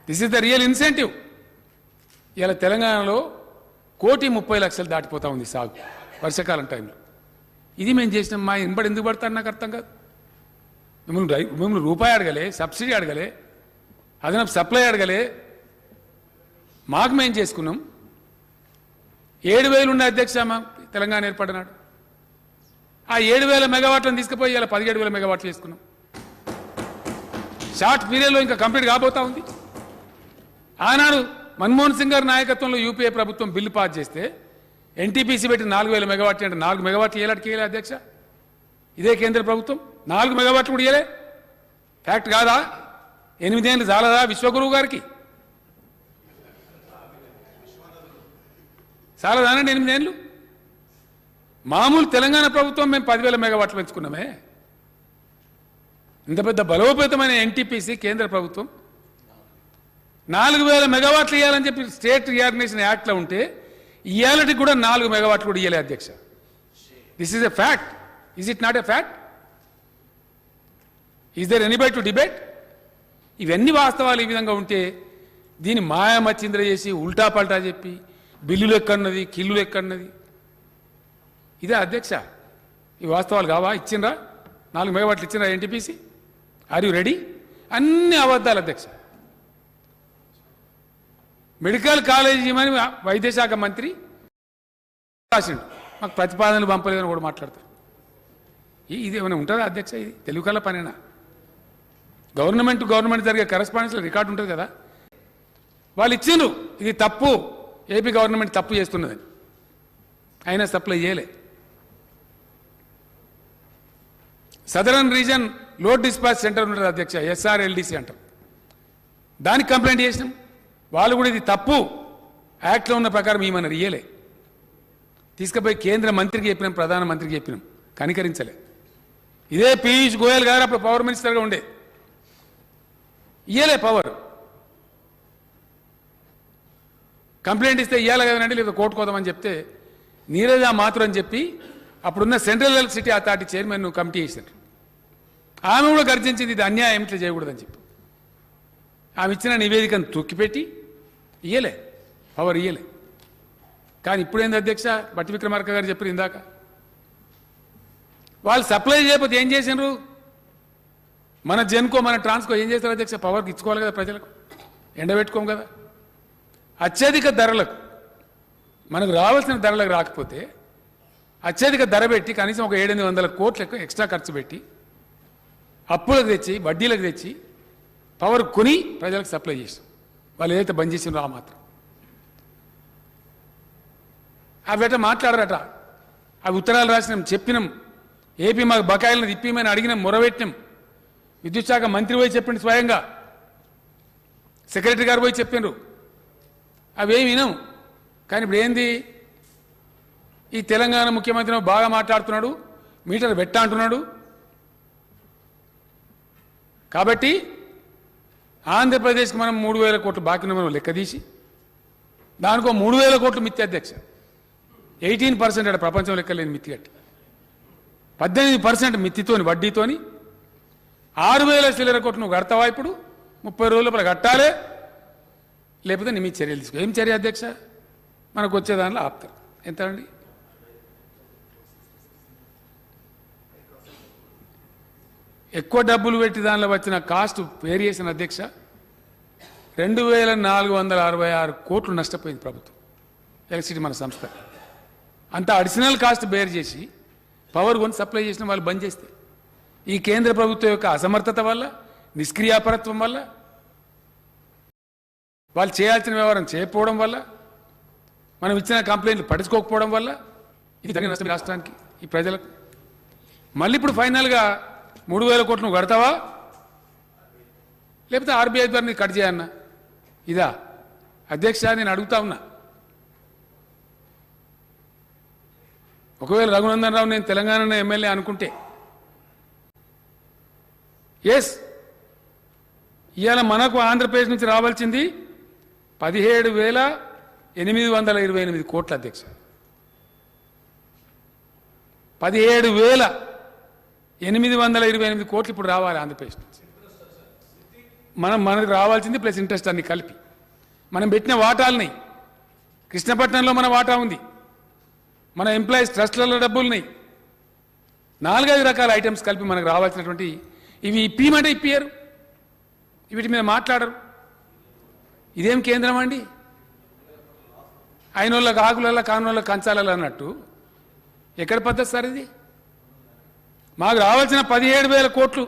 this is the real incentive. ఇలా తెలంగాణలో 1,30,00,000 దాటిపోతా ఉంది సాగు వర్షాకాలం టైంలో. ఇది మేము చేసినాం. మా ఇన్బడి ఎందుకు పడతారు నాకు అర్థం కాదు. మిమ్మల్ని రూపాయి అడగలే, సబ్సిడీ అడగలే, అదనపు సప్లై అడగలే. మాకు మేము చేసుకున్నాం. 7,000 ఉండే అధ్యక్ష మా తెలంగాణ ఏర్పడినాడు. ఆ 7,000 మెగావాట్లను తీసుకుపోయి ఇలా 17,000 మెగావాట్లు చేసుకున్నాం. షార్ట్ పీరియడ్లో ఇంకా కంప్లీట్ కాబోతా ఉంది. ఆనాడు మన్మోహన్ సింగ్ గారి నాయకత్వంలో యూపీఏ ప్రభుత్వం బిల్లు పాస్ చేస్తే ఎన్టీపీసీ పెట్టి 4,000 మెగావాట్లు అంటే 4 మెగావాట్లు ఏలాంటికి వేయలే అధ్యక్ష. ఇదే కేంద్ర ప్రభుత్వం 4 మెగావాట్లు కూడా ఇయ్యలే. ఫ్యాక్ట్ కాదా? 8 ఏళ్ళు చాలదా విశ్వగురువు గారికి? చాలదానండి 8 ఏళ్ళు? మామూలు తెలంగాణ ప్రభుత్వం మేము 10,000 మెగావాట్లు పెంచుకున్నామే. ఇంత పెద్ద బలోపేతమైన ఎన్టీపీసీ కేంద్ర ప్రభుత్వం 4,000 మెగావాట్లు ఇవ్వాలని చెప్పి స్టేట్ రీఆర్గనైజేషన్ యాక్ట్లో ఉంటే ఇవాళకి కూడా 4 మెగావాట్లు కూడా ఇవ్వలే అధ్యక్ష. This is a fact. Is it not a fact? Is there anybody to debate? ఇవన్నీ వాస్తవాలు ఈ విధంగా ఉంటే దీన్ని మాయామచ్చింద్ర చేసి ఉల్టా పల్టా చెప్పి బిల్లులు ఎక్కడున్నది, కిల్లులు ఎక్కడున్నది, ఇదే అధ్యక్ష. ఈ వాస్తవాలు కావా? ఇచ్చిండ్రా 4 మెగావాట్లు ఇచ్చిండ్రా ఎన్టీపీసీ? Are you ready? అన్ని అబద్ధాలు అధ్యక్ష. మెడికల్ కాలేజీ ఇవ్వమని వైద్యశాఖ మంత్రి రాసిండు, మాకు ప్రతిపాదనలు పంపలేదని కూడా మాట్లాడతారు. ఇది ఏమైనా ఉంటుందా అధ్యక్ష? ఇది తెలుగు కల పనేనా? గవర్నమెంట్ జరిగే కరెస్పాండెన్స్లో రికార్డు ఉంటుంది కదా. వాళ్ళు ఇచ్చిండ్రు ఇది తప్పు, ఏపీ గవర్నమెంట్ తప్పు చేస్తున్నదని, అయినా సప్లై చేయలే. Southern reason load dispatch centre ఉంటుంది అధ్యక్ష, SRLDC అంటారు. దానికి కంప్లైంట్ చేసినాం. వాళ్ళు కూడా ఇది తప్పు, యాక్ట్లో ఉన్న ప్రకారం ఏమన్నారు, ఇయ్యలే. తీసుకుపోయి కేంద్ర మంత్రికి చెప్పినాం, ప్రధానమంత్రికి చెప్పినాం, కనికరించలే. ఇదే పీయూష్ గోయల్ గారు అప్పుడు పవర్ మినిస్టర్గా ఉండే, ఇయ్యలే పవర్. కంప్లైంట్ ఇస్తే ఇయ్యాలి కదనండి, లేదా కోర్టు కోదామని చెప్తే నీరజ మాథుర్ అని చెప్పి అప్పుడున్న central electricity authority chairman committee చేశారు. ఆమె కూడా గర్జించింది ఇది అన్యాయం, ఇట్లా చేయకూడదని చెప్పి. ఆమె ఇచ్చిన నివేదికను తొక్కిపెట్టి ఇయ్యలే, పవర్ ఇయ్యలే. కానీ ఇప్పుడేంది అధ్యక్ష, బట్టి విక్రమార్క గారు చెప్పారు ఇందాక, వాళ్ళు సప్లై చేయకపోతే ఏం చేసినారు? మన జెన్కో మన ట్రాన్స్కో ఏం చేస్తారు అధ్యక్ష? పవర్కి ఇచ్చుకోవాలి కదా ప్రజలకు, ఎండబెట్టుకోము కదా. అత్యధిక ధరలకు, మనకు రావాల్సిన ధరలకు రాకపోతే అత్యధిక ధర పెట్టి కనీసం ఒక 700-800 కోట్లకు ఎక్స్ట్రా ఖర్చు పెట్టి అప్పులకు తెచ్చి వడ్డీలకు తెచ్చి పవర్ కొని ప్రజలకు సప్లై చేస్తాం. వాళ్ళు ఏదైతే బంద్ చేసినారో ఆ మాత్రం. అవేట మాట్లాడరట. అవి ఉత్తరాలు రాసినాం, చెప్పినాం, ఏపీ మాకు బకాయిలను తిప్పిమని అడిగినాం, మొరబెట్టినాం. విద్యుత్ శాఖ మంత్రి పోయి చెప్పిండు, స్వయంగా సెక్రటరీ గారు పోయి చెప్పిండ్రు. అవేమి వినం. కానీ ఇప్పుడు ఏంది, ఈ తెలంగాణ ముఖ్యమంత్రి బాగా మాట్లాడుతున్నాడు, మీటర్ పెట్ట అంటున్నాడు. కాబట్టి ఆంధ్రప్రదేశ్కి మనం 3,000 కోట్లు బాకీ మనం లెక్క తీసి దానికో 3,000 కోట్లు మిత్తి అధ్యక్ష. 18% అక్కడ ప్రపంచం లెక్కలేని మిత్తి కట్టి 18% మిత్తితోని వడ్డీతోని 6,000 చిల్లర కోట్లు నువ్వు కడతావా? ఇప్పుడు 30 రోజుల లోపల కట్టాలి, లేకపోతే నీ మీద చర్యలు తీసుకో. ఏం చర్య అధ్యక్ష? మనకు వచ్చే దానిలో ఆపుతారు. ఎంత అండి? ఎక్కువ డబ్బులు పెట్టి దానిలో వచ్చిన కాస్ట్ వేరియేషన్ అధ్యక్ష 2,466 కోట్లు నష్టపోయింది ప్రభుత్వం, ఎలక్ట్రిసిటీ మన సంస్థ. అంత అడిషనల్ కాస్ట్ బేర్ చేసి పవర్ కొని సప్లై చేసిన వాళ్ళు బంద్ చేస్తే, ఈ కేంద్ర ప్రభుత్వం యొక్క అసమర్థత వల్ల, నిష్క్రియాపరత్వం వల్ల, వాళ్ళు చేయాల్సిన వ్యవహారం చేయకపోవడం వల్ల, మనం ఇచ్చిన కంప్లైంట్లు పట్టించుకోకపోవడం వల్ల ఇది జరిగిన నష్టం రాష్ట్రానికి, ఈ ప్రజలకు. మళ్ళీ ఇప్పుడు ఫైనల్గా 3,000 కోట్లు నువ్వు కడతావా, లేకపోతే ఆర్బీఐ ద్వారా నీకు కట్ చేయన్నా? ఇదా అధ్యక్ష? నేను అడుగుతా ఉన్నా. ఒకవేళ రఘునందన్ రావు నేను తెలంగాణ ఎమ్మెల్యే అనుకుంటే, ఎస్, ఇవాళ మనకు ఆంధ్రప్రదేశ్ నుంచి రావాల్సింది 17,828 కోట్ల అధ్యక్ష. 17,828 కోట్లు ఇప్పుడు రావాలి ఆంధ్రప్రదేశ్ నుంచి. మనకు రావాల్సింది ప్లస్ ఇంట్రెస్ట్ అన్ని కలిపి. మనం పెట్టిన వాటాలని, కృష్ణపట్నంలో మన వాటా ఉంది, మన ఎంప్లాయీస్ ట్రస్ట్లలో డబ్బులున్నాయి, 4-5 రకాల ఐటమ్స్ కలిపి మనకు రావాల్సినటువంటి ఇవి ఇప్పిమంటే ఇప్పియరు, వీటి మీద మాట్లాడరు. ఇదేం కేంద్రం అండి? అయినోళ్ళకి ఆకులలో, కానుల కంచాలలో అన్నట్టు ఎక్కడ పద్ధతి సార్ ఇది? మాకు రావాల్సిన 17,000 కోట్లు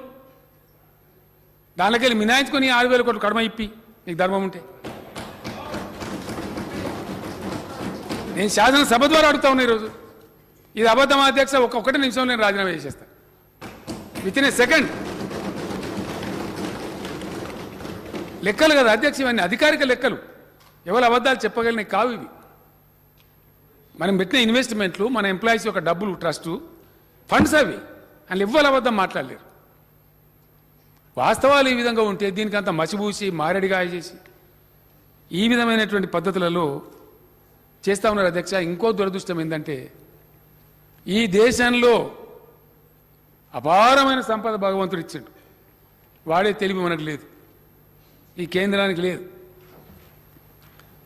దానికెళ్ళి మినాయించుకొని 6,000 కోట్లు కడమ ఇప్పి, నీకు ధర్మం ఉంటే. నేను శాసనసభ ద్వారా అడుగుతా ఉన్నా ఈరోజు. ఇది అబద్ధం అధ్యక్ష. ఒక్కటే నిమిషంలో నేను రాజీనామా చేసేస్తాను, విత్ ఇన్ ఏ సెకండ్. లెక్కలు కదా అధ్యక్ష, ఇవన్నీ అధికారిక లెక్కలు. ఎవరు అబద్ధాలు చెప్పగలిగినవి కావు ఇవి. మనం పెట్టిన ఇన్వెస్ట్మెంట్లు, మన ఎంప్లాయీస్ యొక్క డబ్బులు, ట్రస్టు ఫండ్స్ అవి. అని ఎవ్వరు అబద్ధం మాట్లాడలేరు. వాస్తవాలు ఈ విధంగా ఉంటే దీనికంతా మసిబూసి మారేడిగాయ చేసి ఈ విధమైనటువంటి పద్ధతులలో చేస్తూ ఉన్నారు అధ్యక్ష. ఇంకో దురదృష్టం ఏంటంటే, ఈ దేశంలో అపారమైన సంపద భగవంతుడు ఇచ్చాడు, వాడే తెలివి మనకు లేదు, ఈ కేంద్రానికి లేదు.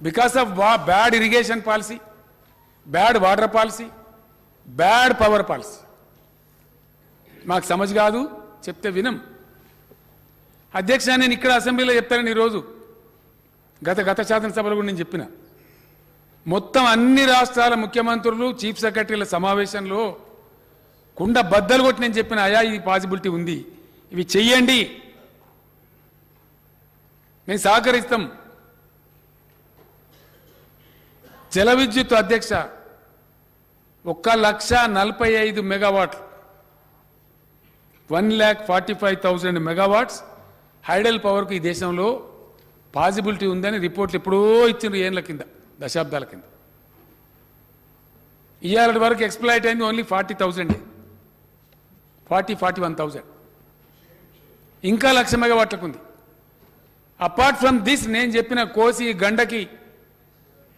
Because of bad irrigation policy, bad water policy, bad power policy. మాకు సమజ్ కాదు, చెప్తే వినం అధ్యక్ష. నేను ఇక్కడ అసెంబ్లీలో చెప్తానని ఈరోజు గత శాసనసభలో కూడా నేను చెప్పిన, మొత్తం అన్ని రాష్ట్రాల ముఖ్యమంత్రులు, చీఫ్ సెక్రటరీల సమావేశంలో కుండ బద్దలు కొట్టి నేను చెప్పిన, అయా ఇది పాసిబిలిటీ ఉంది, ఇవి చెయ్యండి, మేము సహకరిస్తాం. జల విద్యుత్ అధ్యక్ష 1,45,000 మెగావాట్లు, 1,45,000 మెగావాట్స్ హైడల్ పవర్కు ఈ దేశంలో పాసిబిలిటీ ఉందని రిపోర్ట్లు ఎప్పుడో ఇచ్చిండ్రు, ఏళ్ళ కింద, దశాబ్దాల కింద. ఇవాళ వరకు ఎక్స్ప్లాయిట్ అయింది ఓన్లీ 40,000, 41,000. ఇంకా 1,00,000 మెగావాట్లకు ఉంది. అపార్ట్ ఫ్రమ్ దిస్ నేను చెప్పిన కోసి, గండకి,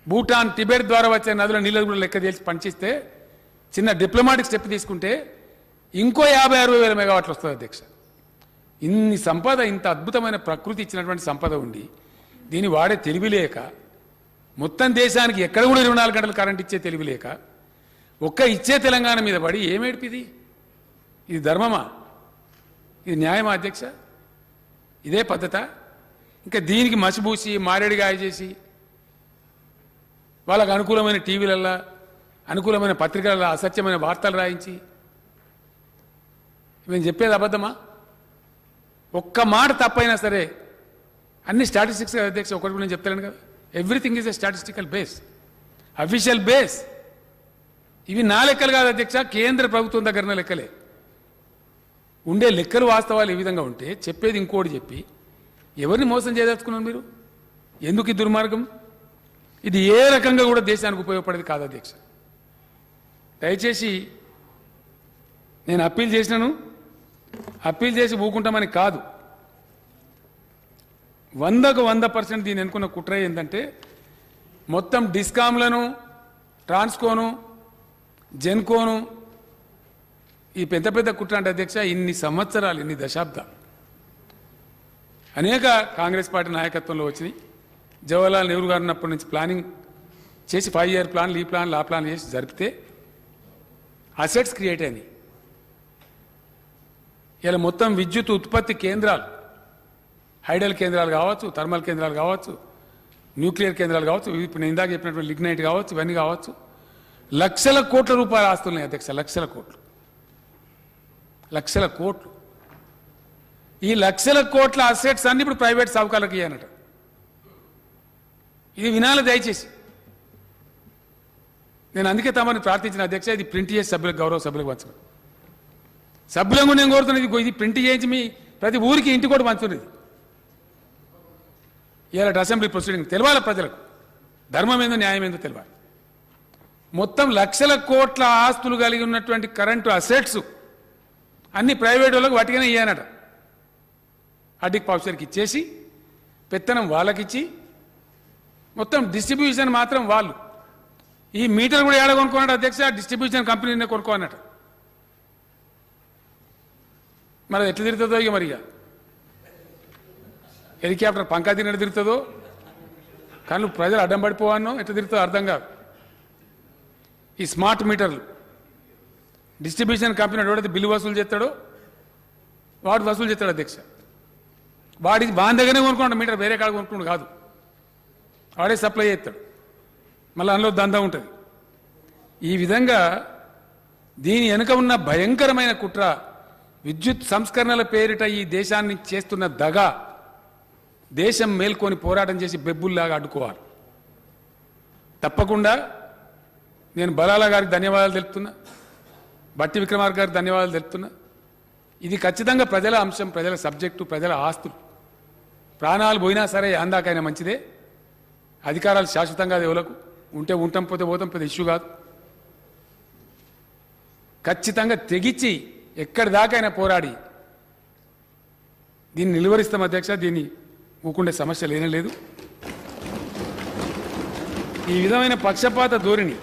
భూటాన్, టిబెట్ ద్వారా వచ్చే నదుల నీళ్ళు కూడా లెక్క చేసి పనిచేస్తే, చిన్న డిప్లొమాటిక్ స్టెప్ తీసుకుంటే ఇంకో 50,000-60,000 మెగావాట్లు వస్తుంది అధ్యక్ష. ఇన్ని సంపద, ఇంత అద్భుతమైన ప్రకృతి ఇచ్చినటువంటి సంపద ఉండి దీన్ని వాడే తెలివి లేక, మొత్తం దేశానికి ఎక్కడ కూడా 24 గంటలు కరెంట్ ఇచ్చే తెలివి లేక, ఒక్క ఇచ్చే తెలంగాణ మీద పడి ఏమేడిపిది? ఇది ధర్మమా? ఇది న్యాయమా అధ్యక్ష? ఇదే పద్ధత? ఇంకా దీనికి మసిబూసి మారేడిగాయ చేసి వాళ్ళకు అనుకూలమైన టీవీలల్లో, అనుకూలమైన పత్రికలలో అసత్యమైన వార్తలు రాయించి మేము చెప్పేది అబద్ధమా? ఒక్క మాట తప్పైనా సరే అన్ని స్టాటిస్టిక్స్ అధ్యక్ష. ఒకటి నేను చెప్తాను కదా, everything is a statistical base, official base. ఇవి నా లెక్కలు కాదు అధ్యక్ష, కేంద్ర ప్రభుత్వం దగ్గర లెక్కలే. ఉండే లెక్కలు వాస్తవాలు ఏ విధంగా ఉంటే చెప్పేది ఇంకోటి చెప్పి ఎవరిని మోసం చేయదలుచుకున్నారు మీరు? ఎందుకు ఈ దుర్మార్గం? ఇది ఏ రకంగా కూడా దేశానికి ఉపయోగపడేది కాదు అధ్యక్ష. దయచేసి నేను అప్పీల్ చేసినాను, అప్పీల్ చేసి ఊకుంటామని కాదు. 100కు 100% దీని ఎన్నుకున్న కుట్ర ఏంటంటే మొత్తం డిస్కామ్లను, ట్రాన్స్కోను, జెన్కోను, ఈ పెద్ద పెద్ద కుట్ర అంటే అధ్యక్ష ఇన్ని సంవత్సరాలు, ఇన్ని దశాబ్దాలు అనేక కాంగ్రెస్ పార్టీ నాయకత్వంలో వచ్చినాయి. జవహర్లాల్ నెహ్రూ గారు ఉన్నప్పటి నుంచి ప్లానింగ్ చేసి 5 ఇయర్ ప్లాన్లు, ఈ ప్లాన్లు, ఆ ప్లాన్ చేసి జరిపితే అసెట్స్ క్రియేట్ అయినాయి. ఇలా మొత్తం విద్యుత్ ఉత్పత్తి కేంద్రాలు, హైడల్ కేంద్రాలు కావచ్చు, థర్మల్ కేంద్రాలు కావచ్చు, న్యూక్లియర్ కేంద్రాలు కావచ్చు, ఇప్పుడు నేను ఇందాక చెప్పినటువంటి లిగ్నైట్ కావచ్చు, ఇవన్నీ కావచ్చు, లక్షల కోట్ల రూపాయల ఆస్తులున్నాయి అధ్యక్ష. లక్షల కోట్లు, లక్షల కోట్లు. ఈ లక్షల కోట్ల అసెట్స్ అన్ని ఇప్పుడు ప్రైవేట్ సావుకారులకు ఇయ్యనట. ఇది వినాలి దయచేసి. నేను అందుకే తమని ప్రార్థించిన అధ్యక్ష, ఇది ప్రింట్ చేసి సభ్యులకు, గౌరవ సభ్యులకు పంచడం. సభ్యులకు నేను కోరుతున్నది ఇది ప్రింట్ చేయించి మీ ప్రతి ఊరికి ఇంటి కూడా పంచున్నది. ఇవాళ అసెంబ్లీ ప్రొసీడింగ్ తెలవాలి ప్రజలకు, ధర్మం ఏందో న్యాయం ఏందో తెలవాలి. మొత్తం లక్షల కోట్ల ఆస్తులు కలిగి ఉన్నటువంటి కరెంటు అసెట్స్ అన్ని ప్రైవేట్ వాళ్ళకు వాటికనే ఇయ్యానట. అడ్డిక్ పాఫ్సర్కి ఇచ్చేసి పెత్తనం వాళ్ళకిచ్చి మొత్తం డిస్ట్రిబ్యూషన్ మాత్రం వాళ్ళు. ఈ మీటర్ కూడా ఏడ కొనుక్కున్నాడు అధ్యక్ష, డిస్ట్రిబ్యూషన్ కంపెనీనే కొనుక్కోనట. మరి ఎట్లా తిరుగుతుందో ఇక, మరి హెలికాప్టర్ పంకా తిన్నట్టు తిరుగుతుందో, కానీ ప్రజలు అడ్డం పడిపోవానో ఎట్లా తిరుగుతుందో అర్థం కాదు. ఈ స్మార్ట్ మీటర్లు డిస్ట్రిబ్యూషన్ కంపెనీ ఎవడైతే బిల్లు వసూలు చేస్తాడో వాడు వసూలు చేస్తాడు అధ్యక్ష. వాడి దగ్గరనే కొనుక్కోండి మీటర్, వేరే కాడ కొనుక్కోండి కాదు, వాడే సప్లై చేస్తాడు. మళ్ళీ అందులో దందా ఉంటుంది. ఈ విధంగా దీని వెనుక ఉన్న భయంకరమైన కుట్ర, విద్యుత్ సంస్కరణల పేరిట ఈ దేశాన్ని చేస్తున్న దగా, దేశం మేల్కొని పోరాటం చేసి బెబ్బుల్లాగా అడ్డుకోవాలి. తప్పకుండా నేను బలాల గారికి ధన్యవాదాలు తెలుపుతున్నా, బట్టి విక్రమార్క గారికి ధన్యవాదాలు తెలుపుతున్నా. ఇది ఖచ్చితంగా ప్రజల అంశం, ప్రజల సబ్జెక్టు, ప్రజల ఆస్తులు. ప్రాణాలు పోయినా సరే అందాకైనా మంచిదే. అధికారాలు శాశ్వతంగా ఎవలకు ఉంటే ఉంటాం, పోతే పోతాం, పెద్ద ఇష్యూ కాదు. ఖచ్చితంగా తెగించి ఎక్కడి దాకైనా పోరాడి దీన్ని నిలువరిస్తాం అధ్యక్ష. దీన్ని ఊకుండే సమస్య లేనే లేదు. ఈ విధమైన పక్షపాత ధోరణి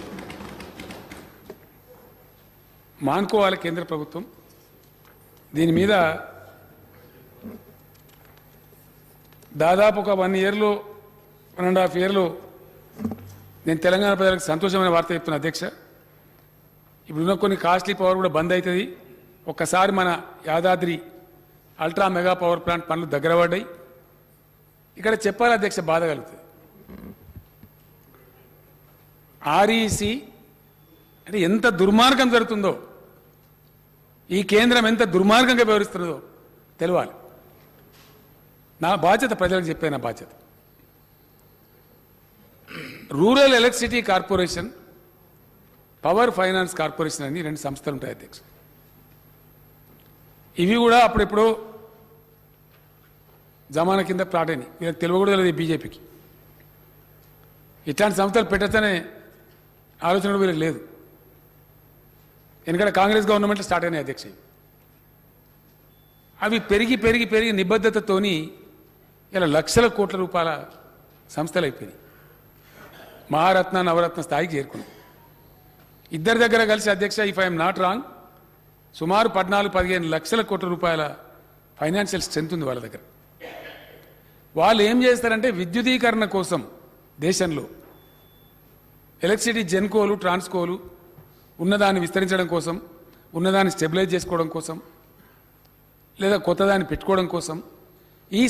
మానుకోవాలి కేంద్ర ప్రభుత్వం. దీని మీద దాదాపు ఒక 1 ఇయర్లో, 1.5 ఇయర్లో నేను తెలంగాణ ప్రజలకు సంతోషమైన వార్త చెప్తున్నా అధ్యక్ష. ఇప్పుడున్న కొన్ని కాస్ట్లీ పవర్ కూడా బంద్ అవుతుంది. ఒక్కసారి మన Yadadri ultra mega power plant పనులు దగ్గర పడ్డాయి. ఇక్కడ చెప్పాలి అధ్యక్ష, బాధ కలుగుతుంది. ఆర్ఈసి అంటే ఎంత దుర్మార్గం జరుగుతుందో, ఈ కేంద్రం ఎంత దుర్మార్గంగా వ్యవహరిస్తున్నదో తెలవాలి. నా బాధ్యత ప్రజలకు చెప్పే నా బాధ్యత. Rural electricity corporation, power finance corporation అని 2 సంస్థలు ఉంటాయి అధ్యక్ష. ఇవి కూడా అప్పుడెప్పుడో జమానా కింద ప్లాట్ అయినాయి. వీళ్ళకి తెలియకూడదు లేదు బీజేపీకి. ఇట్లాంటి సంస్థలు పెట్టచ్చనే ఆలోచన కూడా వీళ్ళకి లేదు. ఎందుకంటే కాంగ్రెస్ గవర్నమెంట్ స్టార్ట్ అయినాయి అధ్యక్ష. అవి పెరిగి పెరిగి పెరిగి నిబద్ధతతోని ఇలా లక్షల కోట్ల రూపాయల సంస్థలు అయిపోయినాయి. మహారత్న, నవరత్న స్థాయికి చేరుకున్నాయి. ఇద్దరి దగ్గర కలిసి అధ్యక్ష, ఇఫ్ ఐఎమ్ నాట్ రాంగ్, సుమారు 14-15 లక్షల కోట్ల రూపాయల ఫైనాన్షియల్ స్ట్రెంత్ ఉంది వాళ్ళ దగ్గర. వాళ్ళు ఏం చేస్తారంటే విద్యుదీకరణ కోసం దేశంలో ఎలక్ట్రిసిటీ జెన్కోలు, ట్రాన్స్కోలు ఉన్నదాన్ని విస్తరించడం కోసం, ఉన్నదాన్ని స్టెబిలైజ్ చేసుకోవడం కోసం, లేదా కొత్తదాన్ని పెట్టుకోవడం కోసం ఈ